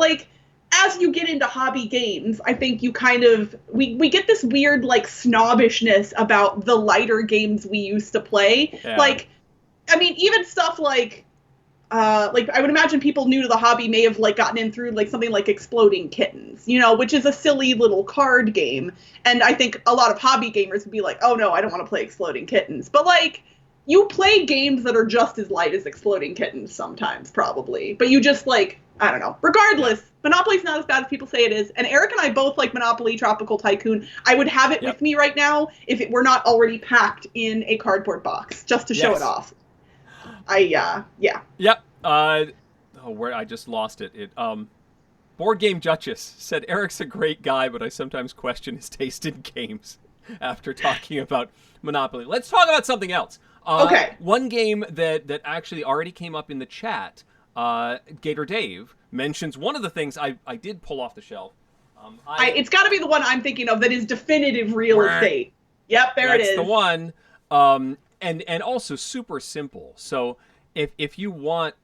as you get into hobby games, I think you kind of, we get this weird snobbishness about the lighter games we used to play. Yeah. Even stuff I would imagine people new to the hobby may have gotten in through something like Exploding Kittens, which is a silly little card game. And I think a lot of hobby gamers would be like, oh no, I don't want to play Exploding Kittens. But you play games that are just as light as Exploding Kittens sometimes, probably. But you just I don't know. Regardless, Monopoly's not as bad as people say it is. And Eric and I both like Monopoly Tropical Tycoon. I would have it with me right now if it were not already packed in a cardboard box just to show it off. Yep. Where I just lost it. Board Game Duchess said Eric's a great guy, but I sometimes question his taste in games after talking about Monopoly. Let's talk about something else. Okay. One game that actually already came up in the chat, Gator Dave mentions one of the things I did pull off the shelf. It's got to be the one I'm thinking of that is definitive real estate. Yep, there it is. That's the one. And also super simple. So if you want,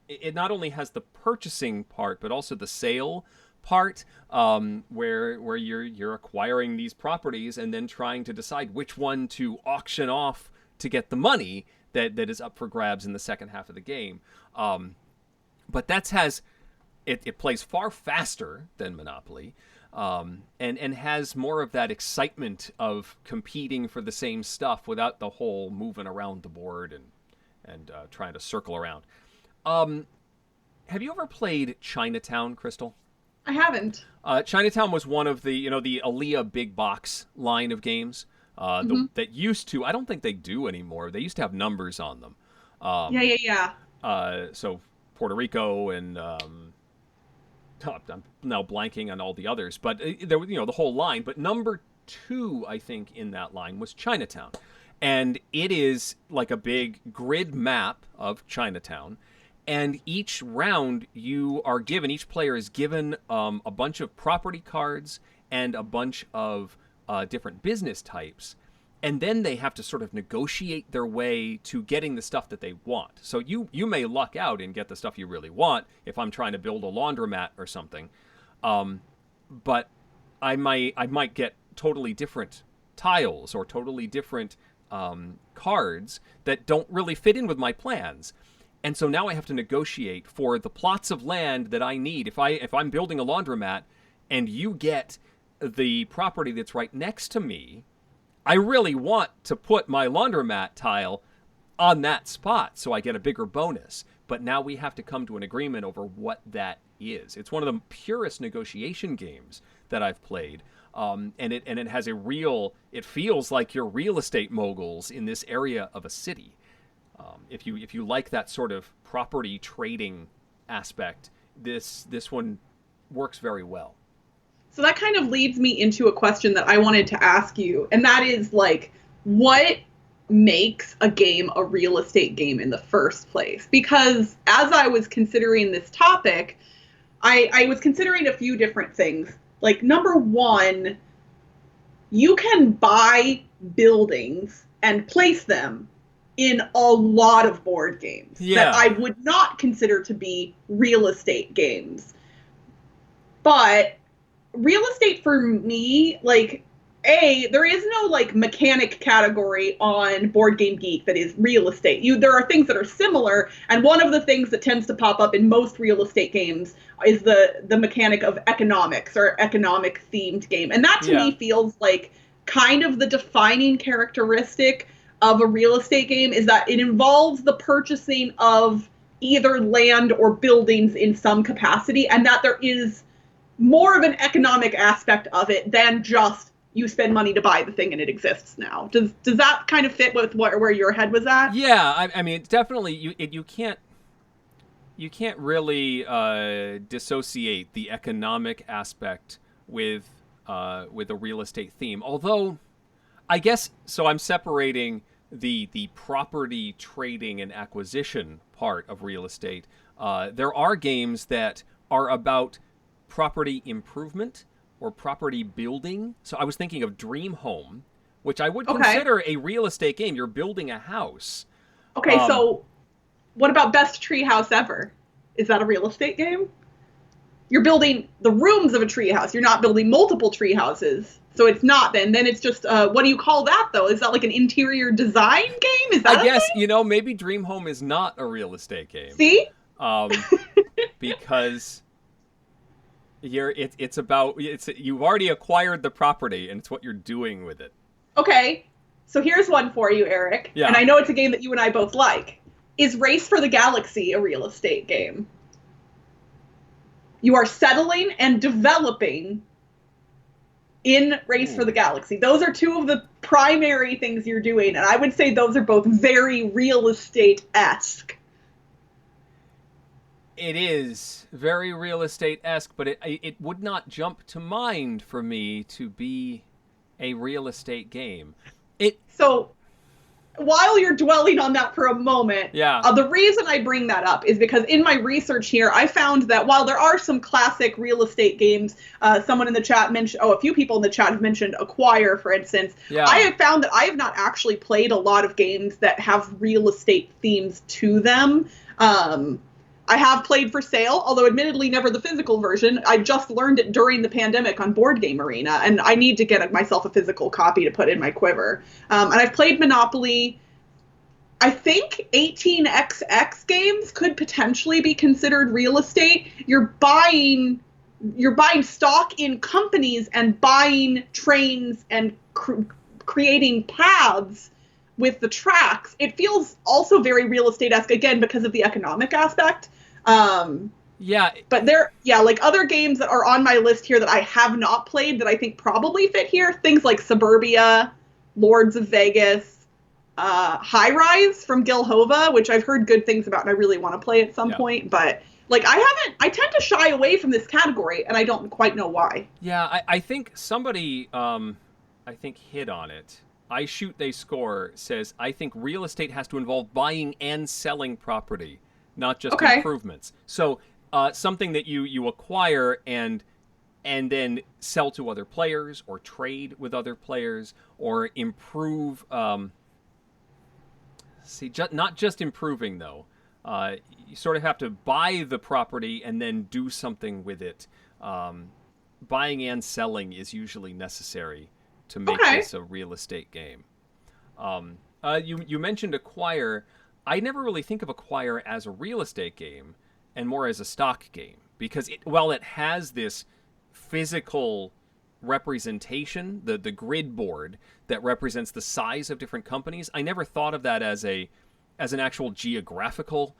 it not only has the purchasing part, but also the sale part, where you're acquiring these properties and then trying to decide which one to auction off to get the money that is up for grabs in the second half of the game. But it plays far faster than Monopoly. And has more of that excitement of competing for the same stuff without the whole moving around the board and trying to circle around. Have you ever played Chinatown, Crystal? I haven't. Chinatown was one of the Aaliyah big box line of games that used to. I don't think they do anymore. They used to have numbers on them. Yeah. So Puerto Rico and. I'm now blanking on all the others, but there was, the whole line. But number 2, I think, in that line was Chinatown. And it is like a big grid map of Chinatown. And each round each player is given a bunch of property cards and a bunch of different business types. And then they have to sort of negotiate their way to getting the stuff that they want. So you may luck out and get the stuff you really want if I'm trying to build a laundromat or something. But I might get totally different tiles or totally different cards that don't really fit in with my plans. And so now I have to negotiate for the plots of land that I need. If I'm building a laundromat and you get the property that's right next to me, I really want to put my laundromat tile on that spot so I get a bigger bonus. But now we have to come to an agreement over what that is. It's one of the purest negotiation games that I've played. And it has it feels like you're real estate moguls in this area of a city. If you like that sort of property trading aspect, this one works very well. So that kind of leads me into a question that I wanted to ask you, and that is, like, what makes a game a real estate game in the first place? Because as I was considering this topic, I was considering a few different things. Like, number one, you can buy buildings and place them in a lot of board games that I would not consider to be real estate games. But real estate for me, like, there is no, like, mechanic category on Board Game Geek that is real estate. There are things that are similar, and one of the things that tends to pop up in most real estate games is the mechanic of economics or economic-themed game. And that, to me, feels like kind of the defining characteristic of a real estate game, is that it involves the purchasing of either land or buildings in some capacity, and that there is more of an economic aspect of it than just you spend money to buy the thing and it exists now. Does that kind of fit with where your head was at? Yeah, I mean, definitely you can't really dissociate the economic aspect with a real estate theme. Although, I guess so. I'm separating the property trading and acquisition part of real estate. There are games that are about property improvement or property building. So I was thinking of Dream Home, which I would consider a real estate game. You're building a house. Okay, so what about Best Tree House Ever? Is that a real estate game? You're building the rooms of a tree house. You're not building multiple tree houses. So it's not then. Then it's just, what do you call that, though? Is that like an interior design game? Is that I guess, maybe Dream Home is not a real estate game. See? Because you've already acquired the property, and it's what you're doing with it. Okay, so here's one for you, Eric. Yeah. And I know it's a game that you and I both like. Is Race for the Galaxy a real estate game? You are settling and developing in Race for the Galaxy. Those are two of the primary things you're doing, and I would say those are both very real estate-esque. It is very real estate-esque, but it would not jump to mind for me to be a real estate game. So while you're dwelling on that for a moment, Yeah. The reason I bring that up is because in my research here, I found that while there are some classic real estate games, someone in the chat mentioned, a few people in the chat have mentioned Acquire, for instance. Yeah. I have found that I have not actually played a lot of games that have real estate themes to them. I have played For Sale, although admittedly never the physical version. I just learned it during the pandemic on Board Game Arena, and I need to get myself a physical copy to put in my quiver. And I've played Monopoly. I think 18xx games could potentially be considered real estate. You're buying stock in companies and buying trains and creating paths with the tracks. It feels also very real estate-esque, again, because of the economic aspect. Yeah. But like other games that are on my list here that I have not played that I think probably fit here, things like Suburbia, Lords of Vegas, High Rise from Gilhova, which I've heard good things about and I really want to play at some point. But like I tend to shy away from this category and I don't quite know why. Yeah, I think somebody, hit on it. I Shoot They Score says, I think real estate has to involve buying and selling property, not just improvements. So something that you acquire and then sell to other players or trade with other players or improve. Not just improving, though. You sort of have to buy the property and then do something with it. Buying and selling is usually necessary to make this a real estate game. You mentioned Acquire. I never really think of Acquire as a real estate game and more as a stock game because while it has this physical representation, the grid board that represents the size of different companies, I never thought of that as an actual geographical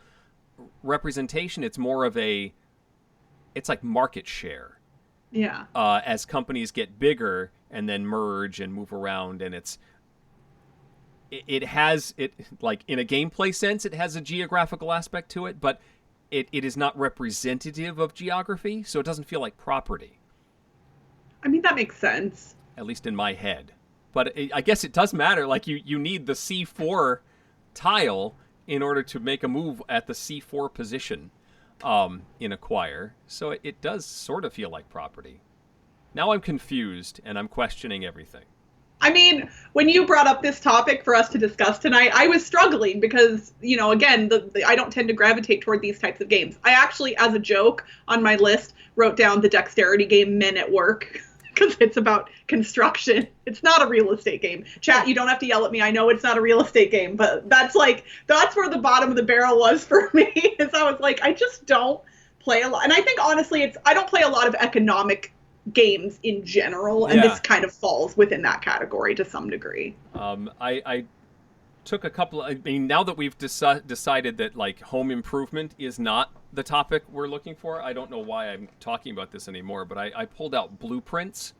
representation. It's more of it's like market share. Yeah. As companies get bigger and then merge and move around, and it has like in a gameplay sense, it has a geographical aspect to it, but it is not representative of geography, so it doesn't feel like property. I mean, that makes sense. At least in my head. But I guess it does matter. Like you need the C4 tile in order to make a move at the C4 position in Acquire. So it does sort of feel like property. Now I'm confused and I'm questioning everything. I mean, when you brought up this topic for us to discuss tonight, I was struggling because, again, I don't tend to gravitate toward these types of games. I actually, as a joke on my list, wrote down the dexterity game Men at Work because it's about construction. It's not a real estate game. Chat, you don't have to yell at me. I know it's not a real estate game, but that's where the bottom of the barrel was for me. Is I was like, I just don't play a lot. And I think, honestly, I don't play a lot of economic games in general, and this kind of falls within that category to some degree. I took a couple. I mean, now that we've decided that like home improvement is not the topic we're looking for, I don't know why I'm talking about this anymore. But I pulled out Blueprints,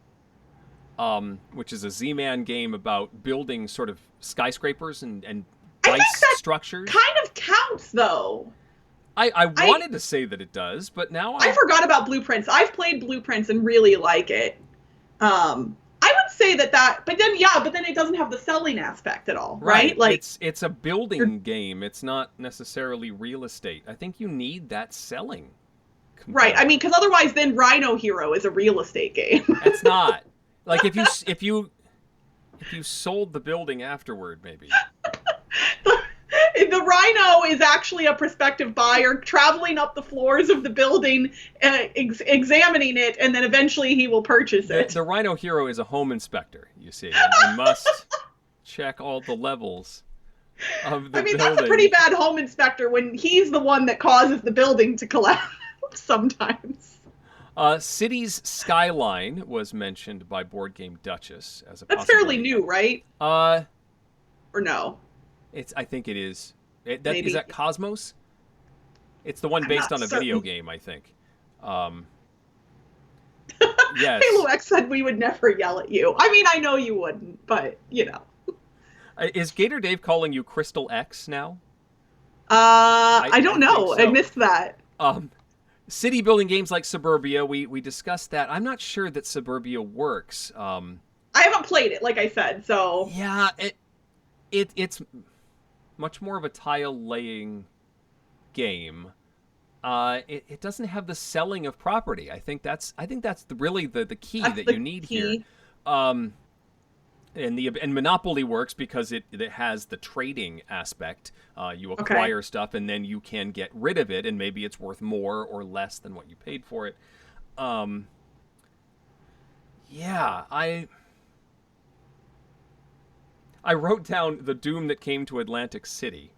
which is a Z-Man game about building sort of skyscrapers and dice structures. Kind of counts though. I wanted to say that it does, but now I forgot about Blueprints. I've played Blueprints and really like it. I would say that, but then it doesn't have the selling aspect at all, right? Like it's a building game. It's not necessarily real estate. I think you need that selling component. Right. I mean, because otherwise, then Rhino Hero is a real estate game. It's not. Like if you sold the building afterward, maybe. The Rhino is actually a prospective buyer traveling up the floors of the building, examining it, and then eventually he will purchase it. The Rhino Hero is a home inspector, you see, and must check all the levels of the building. That's a pretty bad home inspector when he's the one that causes the building to collapse sometimes. Cities Skyline was mentioned by Board Game Duchess as a That's fairly new, right? Or no? I think it is. Is that Cosmos? It's the one based on a video game, I think. Yes. Halo X said we would never yell at you. I mean, I know you wouldn't, but, Is Gator Dave calling you Crystal X now? I don't know. So. I missed that. City building games like Suburbia, we discussed that. I'm not sure that Suburbia works. I haven't played it, like I said, so... Yeah, it's much more of a tile-laying game. It doesn't have the selling of property. I think that's really the key that you need here. And Monopoly works because it has the trading aspect. You acquire stuff and then you can get rid of it, and maybe it's worth more or less than what you paid for it. I wrote down The Doom That Came to Atlantic City,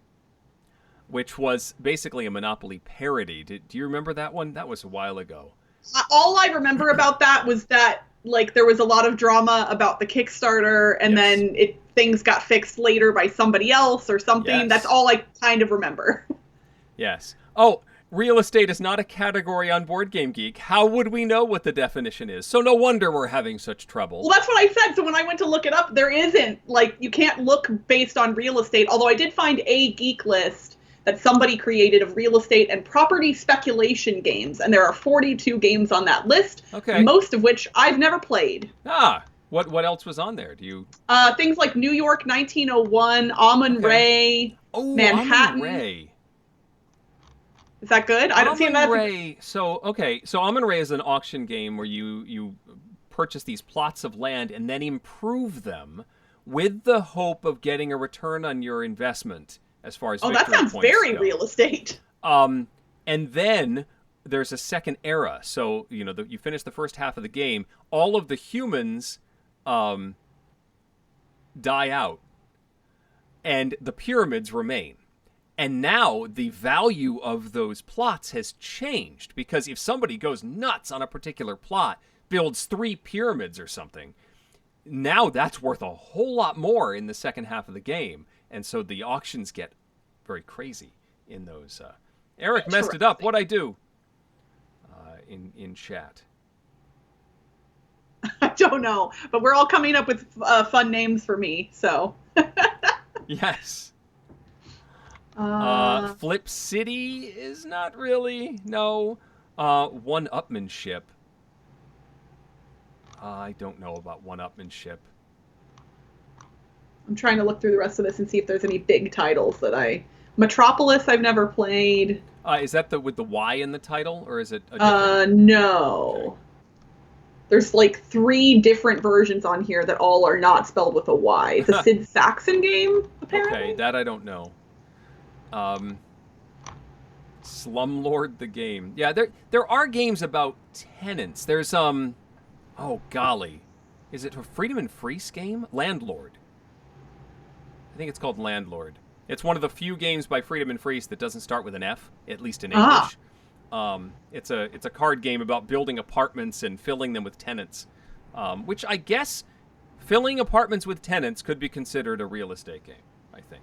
which was basically a Monopoly parody. Do you remember that one? That was a while ago. All I remember about that was that, like, there was a lot of drama about the Kickstarter, and then things got fixed later by somebody else or something. Yes. That's all I kind of remember. Yes. Oh, real estate is not a category on Board Game Geek. How would we know what the definition is? So no wonder we're having such trouble. Well, that's what I said. So when I went to look it up, there isn't, like, you can't look based on real estate, although I did find a geek list that somebody created of real estate and property speculation games, and there are 42 games on that list, most of which I've never played. What else was on there? Do you... Things like New York 1901, Amun-Re, Manhattan. Amun-Re. Is that good? I don't see that. Amun-Re. So Amun-Re is an auction game where you purchase these plots of land and then improve them with the hope of getting a return on your investment as far as victory that sounds points very go. real estate. And then there's a second era. So, you finish the first half of the game, all of the humans die out and the pyramids remain. And now the value of those plots has changed, because if somebody goes nuts on a particular plot, builds 3 pyramids or something, now that's worth a whole lot more in the second half of the game. And so the auctions get very crazy in those. Eric messed it up. What'd I do? In chat. I don't know, but we're all coming up with fun names for me, so. Yes. Flip City is not really. No. One-upmanship. I don't know about one-upmanship. I'm trying to look through the rest of this and see if there's any big titles that Metropolis I've never played. Is that with the Y in the title, or is it a different... No. Okay. There's like 3 different versions on here that all are not spelled with a Y. It's a Sid Saxon game, apparently. Okay, that I don't know. Slumlord the game. Yeah, there are games about tenants. There's oh golly, is it a Freedom and Freeze game? Landlord. I think it's called Landlord. It's one of the few games by Freedom and Freeze that doesn't start with an F, at least in English. It's a card game about building apartments and filling them with tenants, which I guess filling apartments with tenants could be considered a real estate game, I think.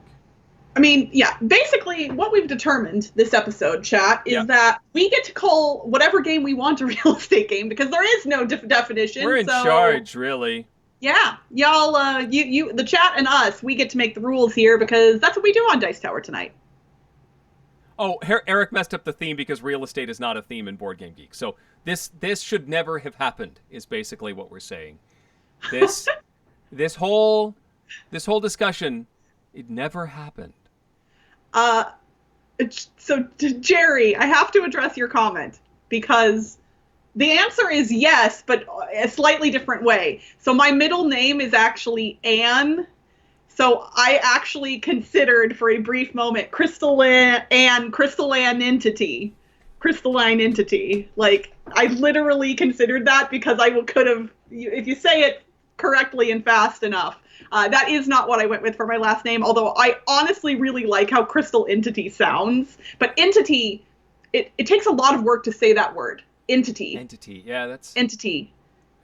I mean, yeah, basically what we've determined this episode, chat, is that we get to call whatever game we want a real estate game, because there is no definition. We're in charge, really. Yeah, y'all, you, the chat and us, we get to make the rules here, because that's what we do on Dice Tower tonight. Oh, Eric messed up the theme because real estate is not a theme in Board Game Geek. So this should never have happened, is basically what we're saying. This whole discussion, it never happened. So Jerry, I have to address your comment, because the answer is yes, but a slightly different way. So my middle name is actually Anne. So I actually considered for a brief moment crystalline entity. Like, I literally considered that because I could have, if you say it correctly and fast enough. That is not what I went with for my last name, although I honestly really like how Crystal Entity sounds. But entity, it takes a lot of work to say that word. Entity. Entity, yeah, that's... Entity.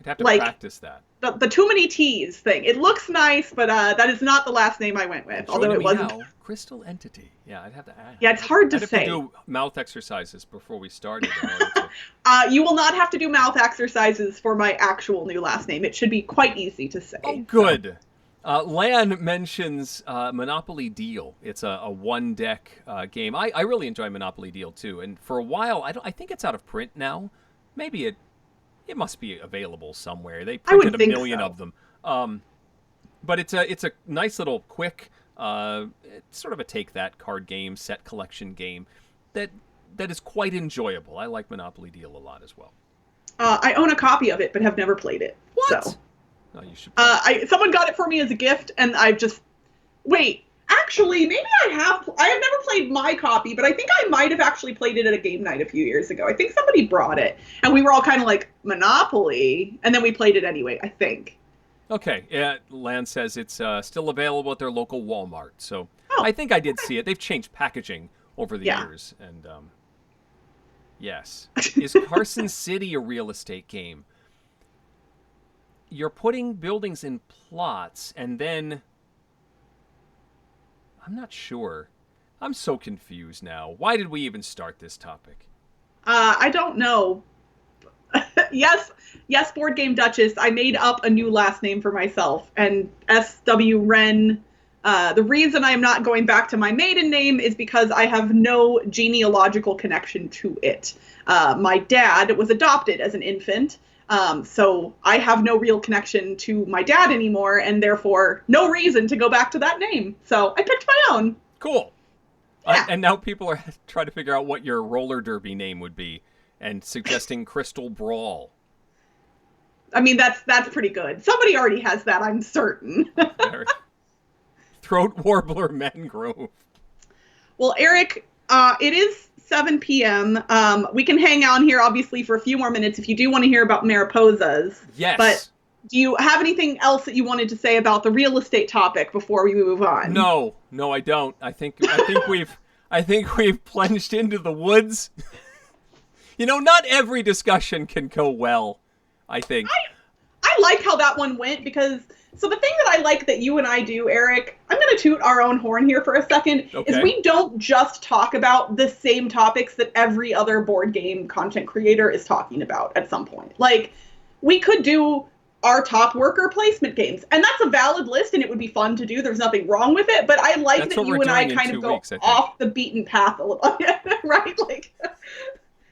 I'd have to practice that. The too many T's thing. It looks nice, but that is not the last name I went with, although it wasn't. Now, Crystal Entity. Yeah, I'd have to add. Yeah, it's hard to say. I'd have to do mouth exercises before we started. You will not have to do mouth exercises for my actual new last name. It should be quite easy to say. Oh, good. Lan mentions Monopoly Deal. It's a one-deck game. I really enjoy Monopoly Deal, too. And for a while, I think it's out of print now. Maybe it must be available somewhere. They printed a million of them. But it's a nice little quick It's sort of a take-that card game, set collection game that is quite enjoyable. I like Monopoly Deal a lot as well. I own a copy of it, but have never played it. What? So. Oh, you should. Someone got it for me as a gift, and I've just wait. Actually, maybe I have never played my copy, but I think I might have actually played it at a game night a few years ago. I think somebody brought it, and we were all kind of like, Monopoly, and then we played it anyway, I think. Okay, yeah, Lan says it's still available at their local Walmart, so I think I did see it. They've changed packaging over the years, and yes. Is Carson City a real estate game? You're putting buildings in plots, and then... I'm not sure. I'm so confused now. Why did we even start this topic? I don't know. Yes, Board Game Duchess. I made up a new last name for myself, and SW Wren. The reason I'm not going back to my maiden name is because I have no genealogical connection to it. My dad was adopted as an infant, so I have no real connection to my dad anymore, and therefore no reason to go back to that name. So I picked my own. Cool. Yeah. And now people are trying to figure out what your roller derby name would be, and suggesting Crystal Brawl. I mean, that's pretty good. Somebody already has that, I'm certain. Throat Warbler Mangrove. Well, Eric, it is 7 p.m. We can hang on here, obviously, for a few more minutes if you do want to hear about Mariposas. Yes. But do you have anything else that you wanted to say about the real estate topic before we move on? No, I don't. I think we've plunged into the woods. Not every discussion can go well, I think. I like how that one went because... So the thing that I like that you and I do, Eric, I'm going to toot our own horn here for a second, is we don't just talk about the same topics that every other board game content creator is talking about at some point. Like, we could do our top worker placement games, and that's a valid list, and it would be fun to do. There's nothing wrong with it, but I like that you and I kind of go off the beaten path a little, right? Like...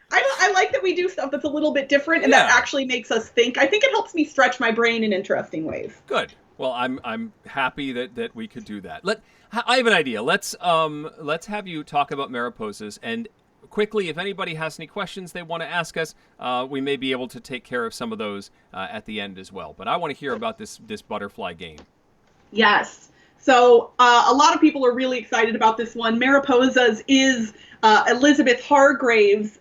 I like that we do stuff that's a little bit different and that actually makes us think. I think it helps me stretch my brain in interesting ways. Good. Well, I'm happy that we could do that. I have an idea. Let's have you talk about Mariposas, and quickly, if anybody has any questions they want to ask us, we may be able to take care of some of those at the end as well. But I want to hear about this butterfly game. Yes. So a lot of people are really excited about this one. Mariposas is Elizabeth Hargrave's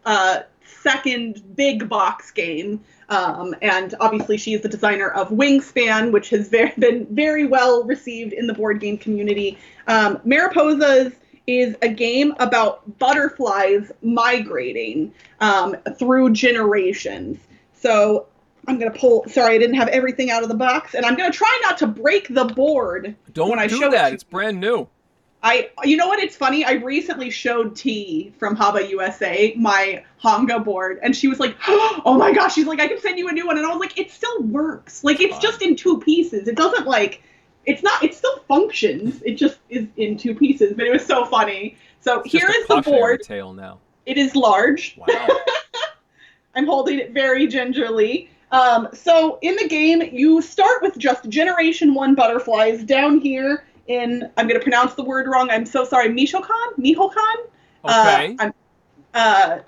second big box game. And obviously she is the designer of Wingspan, which has been very well received in the board game community. Mariposas is a game about butterflies migrating through generations. So I'm going to pull... Sorry, I didn't have everything out of the box. And I'm going to try not to break the board when I show it. Don't do that. It's brand new. You know what? It's funny. I recently showed T from Haba USA my Honga board, and she was like, "Oh my gosh!" She's like, "I can send you a new one," and I was like, "It still works. Like, it's just in two pieces. It doesn't like, it's not. It still functions. It just is in two pieces." But it was so funny. So here is the board. Tale now. It is large. Wow. I'm holding it very gingerly. So in the game, you start with just Generation 1 butterflies down here. I'm going to pronounce the word wrong. I'm so sorry. Mihokan? Okay.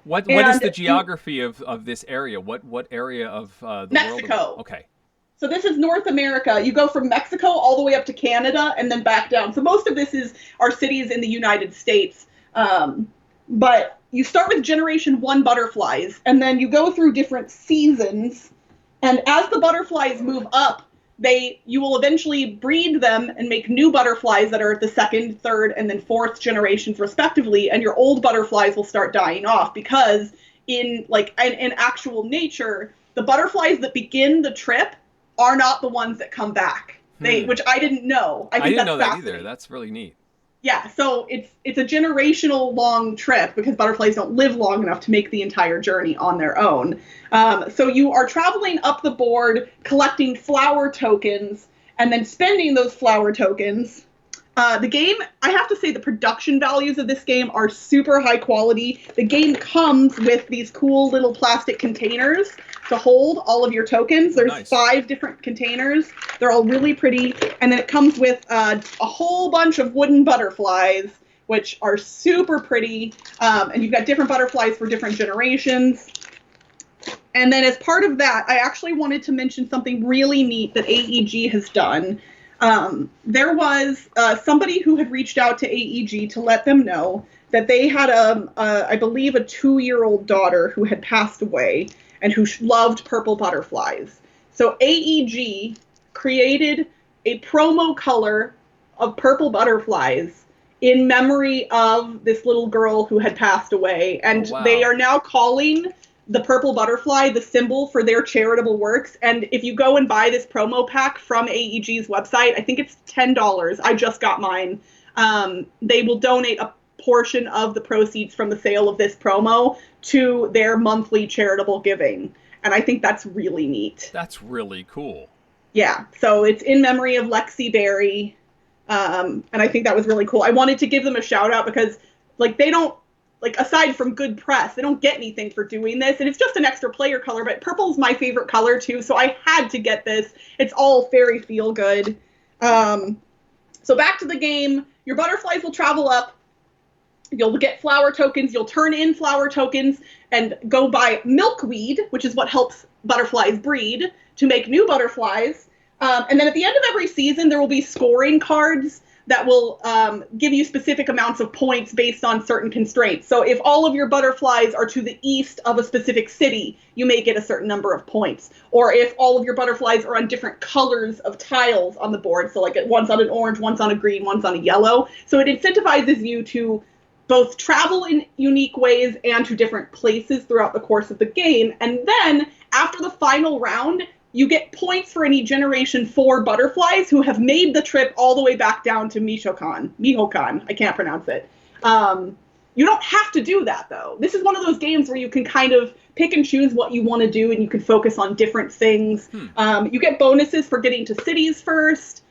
What is the geography of this area? What area of the world? Mexico. Okay. So this is North America. You go from Mexico all the way up to Canada and then back down. So most of this are cities in the United States. But you start with Generation 1 butterflies, and then you go through different seasons. And as the butterflies move up, you will eventually breed them and make new butterflies that are the second, third, and then fourth generations respectively, and your old butterflies will start dying off because in actual nature, the butterflies that begin the trip are not the ones that come back. Which I didn't know. I didn't know that either. That's really neat. Yeah, so it's a generational long trip because butterflies don't live long enough to make the entire journey on their own. So you are traveling up the board, collecting flower tokens, and then spending those flower tokens. The game, I have to say the production values of this game are super high quality. The game comes with these cool little plastic containers to hold all of your tokens. There's nice. 5 different containers. They're all really pretty. And then it comes with a whole bunch of wooden butterflies, which are super pretty. And you've got different butterflies for different generations. And then as part of that, I actually wanted to mention something really neat that AEG has done. There was somebody who had reached out to AEG to let them know that they had, I believe, a 2-year-old daughter who had passed away and who loved purple butterflies. So AEG created a promo color of purple butterflies in memory of this little girl who had passed away. And they are now calling the purple butterfly the symbol for their charitable works. And if you go and buy this promo pack from AEG's website, I think it's $10. I just got mine. They will donate a portion of the proceeds from the sale of this promo to their monthly charitable giving. And I think that's really neat. That's really cool. Yeah. So it's in memory of Lexi Berry. And I think that was really cool. I wanted to give them a shout out because they don't, aside from good press, they don't get anything for doing this. And it's just an extra player color, but purple's my favorite color too. So I had to get this. It's all very feel good. So back to the game, your butterflies will travel up. You'll get flower tokens. You'll turn in flower tokens and go buy milkweed, which is what helps butterflies breed, to make new butterflies. And then at the end of every season, there will be scoring cards that will give you specific amounts of points based on certain constraints. So if all of your butterflies are to the east of a specific city, you may get a certain number of points. Or if all of your butterflies are on different colors of tiles on the board, so one's on an orange, one's on a green, one's on a yellow. So it incentivizes you to both travel in unique ways and to different places throughout the course of the game. And then after the final round, you get points for any Generation 4 butterflies who have made the trip all the way back down to Mihokan. I can't pronounce it. You don't have to do that, though. This is one of those games where you can kind of pick and choose what you want to do, and you can focus on different things. You get bonuses for getting to cities first.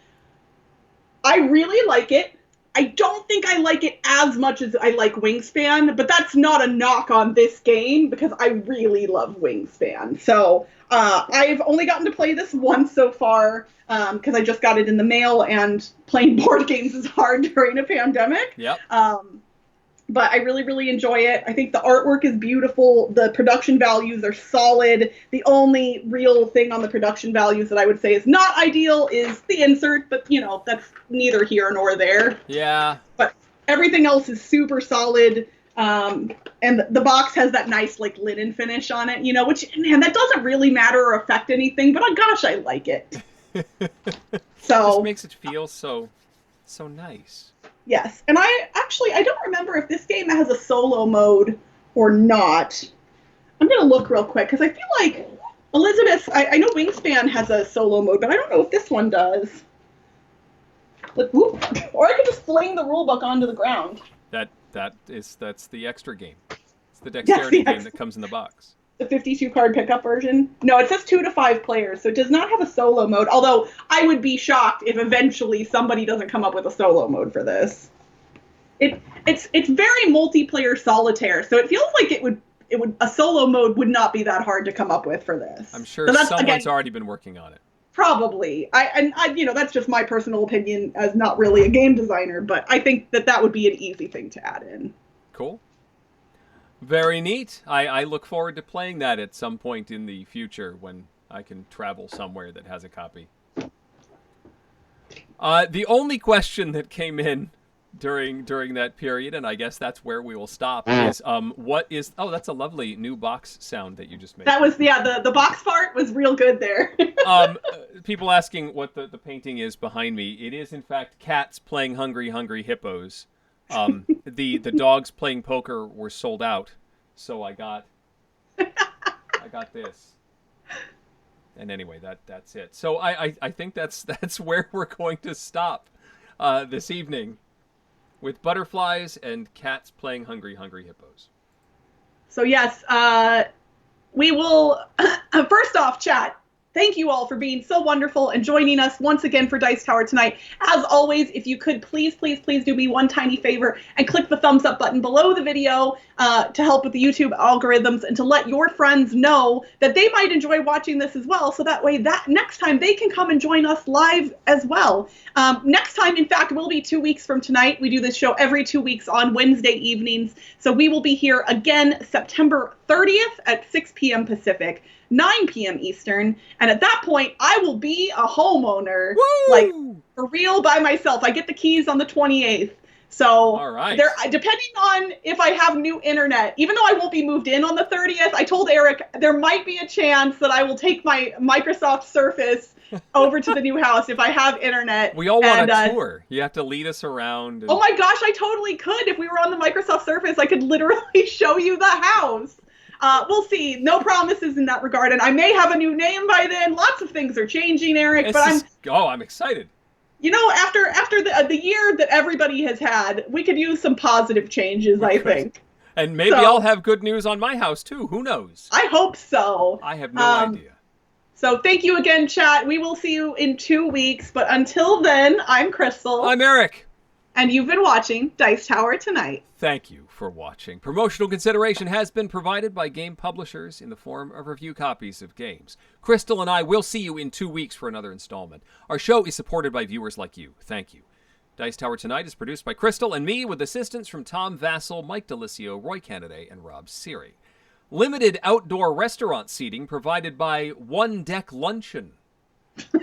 I really like it. I don't think I like it as much as I like Wingspan, but that's not a knock on this game because I really love Wingspan. So I've only gotten to play this once so far because I just got it in the mail, and playing board games is hard during a pandemic. Yep. But I really, really enjoy it. I think the artwork is beautiful. The production values are solid. The only real thing on the production values that I would say is not ideal is the insert, but, that's neither here nor there. Yeah. But everything else is super solid. And the box has that nice, linen finish on it, which, man, that doesn't really matter or affect anything, but, gosh, I like it. So. It just makes it feel so nice. Yes, and I don't remember if this game has a solo mode or not. I'm going to look real quick, because I feel like Elizabeth, I know Wingspan has a solo mode, but I don't know if this one does. Whoop. Or I could just fling the rulebook onto the ground. That's the extra game. It's the dexterity game that comes in the box. The 52-card pickup version? No, it says 2 to 5 players, so it does not have a solo mode, although I would be shocked if eventually somebody doesn't come up with a solo mode for this. It's very multiplayer solitaire, so it feels like a solo mode would not be that hard to come up with for this. I'm sure someone's already been working on it. Probably. I that's just my personal opinion as not really a game designer, but I think that would be an easy thing to add in. Cool. Very neat. I look forward to playing that at some point in the future when I can travel somewhere that has a copy. The only question that came in during that period, and I guess that's where we will stop, is what is... Oh, that's a lovely new box sound that you just made. That was, the box part was real good there. People asking what the painting is behind me. It is, in fact, cats playing Hungry Hungry Hippos. The dogs playing poker were sold out, so I got this. And anyway, that's it. So I think that's where we're going to stop this evening, with butterflies and cats playing Hungry Hungry Hippos. So yes, we will. First off, chat. Thank you all for being so wonderful and joining us once again for Dice Tower tonight. As always, if you could please do me one tiny favor and click the thumbs up button below the video to help with the YouTube algorithms and to let your friends know that they might enjoy watching this as well. So that way, that next time they can come and join us live as well. Next time, in fact, will be 2 weeks from tonight. We do this show every 2 weeks on Wednesday evenings. So we will be here again September 30th at 6 p.m. Pacific. 9 p.m. Eastern, and at that point, I will be a homeowner, Woo! like for real by myself. I get the keys on the 28th, so all right. Depending on if I have new internet, even though I won't be moved in on the 30th, I told Eric there might be a chance that I will take my Microsoft Surface over to the new house if I have internet. We all want a tour. You have to lead us around. Oh my gosh, I totally could. If we were on the Microsoft Surface, I could literally show you the house. We'll see. No promises in that regard, and I may have a new name by then. Lots of things are changing, Eric. I'm excited. You know, after the year that everybody has had, we could use some positive changes. I think. And maybe I'll have good news on my house too. Who knows? I hope so. I have no idea. So thank you again, chat. We will see you in 2 weeks. But until then, I'm Crystal. I'm Eric. And you've been watching Dice Tower Tonight. Thank you for watching. Promotional consideration has been provided by game publishers in the form of review copies of games. Crystal and I will see you in 2 weeks for another installment. Our show is supported by viewers like you. Thank you. Dice Tower Tonight is produced by Crystal and me with assistance from Tom Vassell, Mike Delisio, Roy Cannaday, and Rob Siri. Limited outdoor restaurant seating provided by One Deck Luncheon.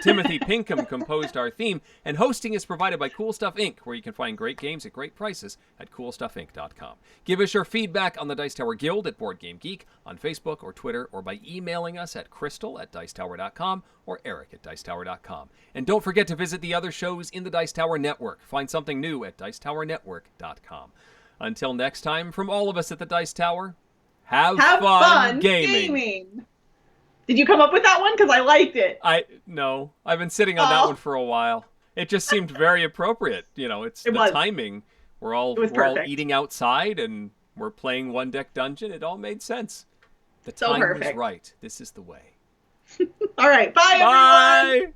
Timothy Pinkham composed our theme, and hosting is provided by Cool Stuff Inc., where you can find great games at great prices at coolstuffinc.com. Give us your feedback on the Dice Tower Guild at Board Game Geek, on Facebook or Twitter, or by emailing us at crystal@dicetower.com or eric@dicetower.com. And don't forget to visit the other shows in the Dice Tower Network. Find something new at dicetowernetwork.com. Until next time, from all of us at the Dice Tower, have fun gaming. Did you come up with that one? Because I liked it. No. I've been sitting on that one for a while. It just seemed very appropriate. You know, it's the timing. We're all eating outside and we're playing One Deck Dungeon. It all made sense. The time was right. This is the way. All right. Bye, everyone.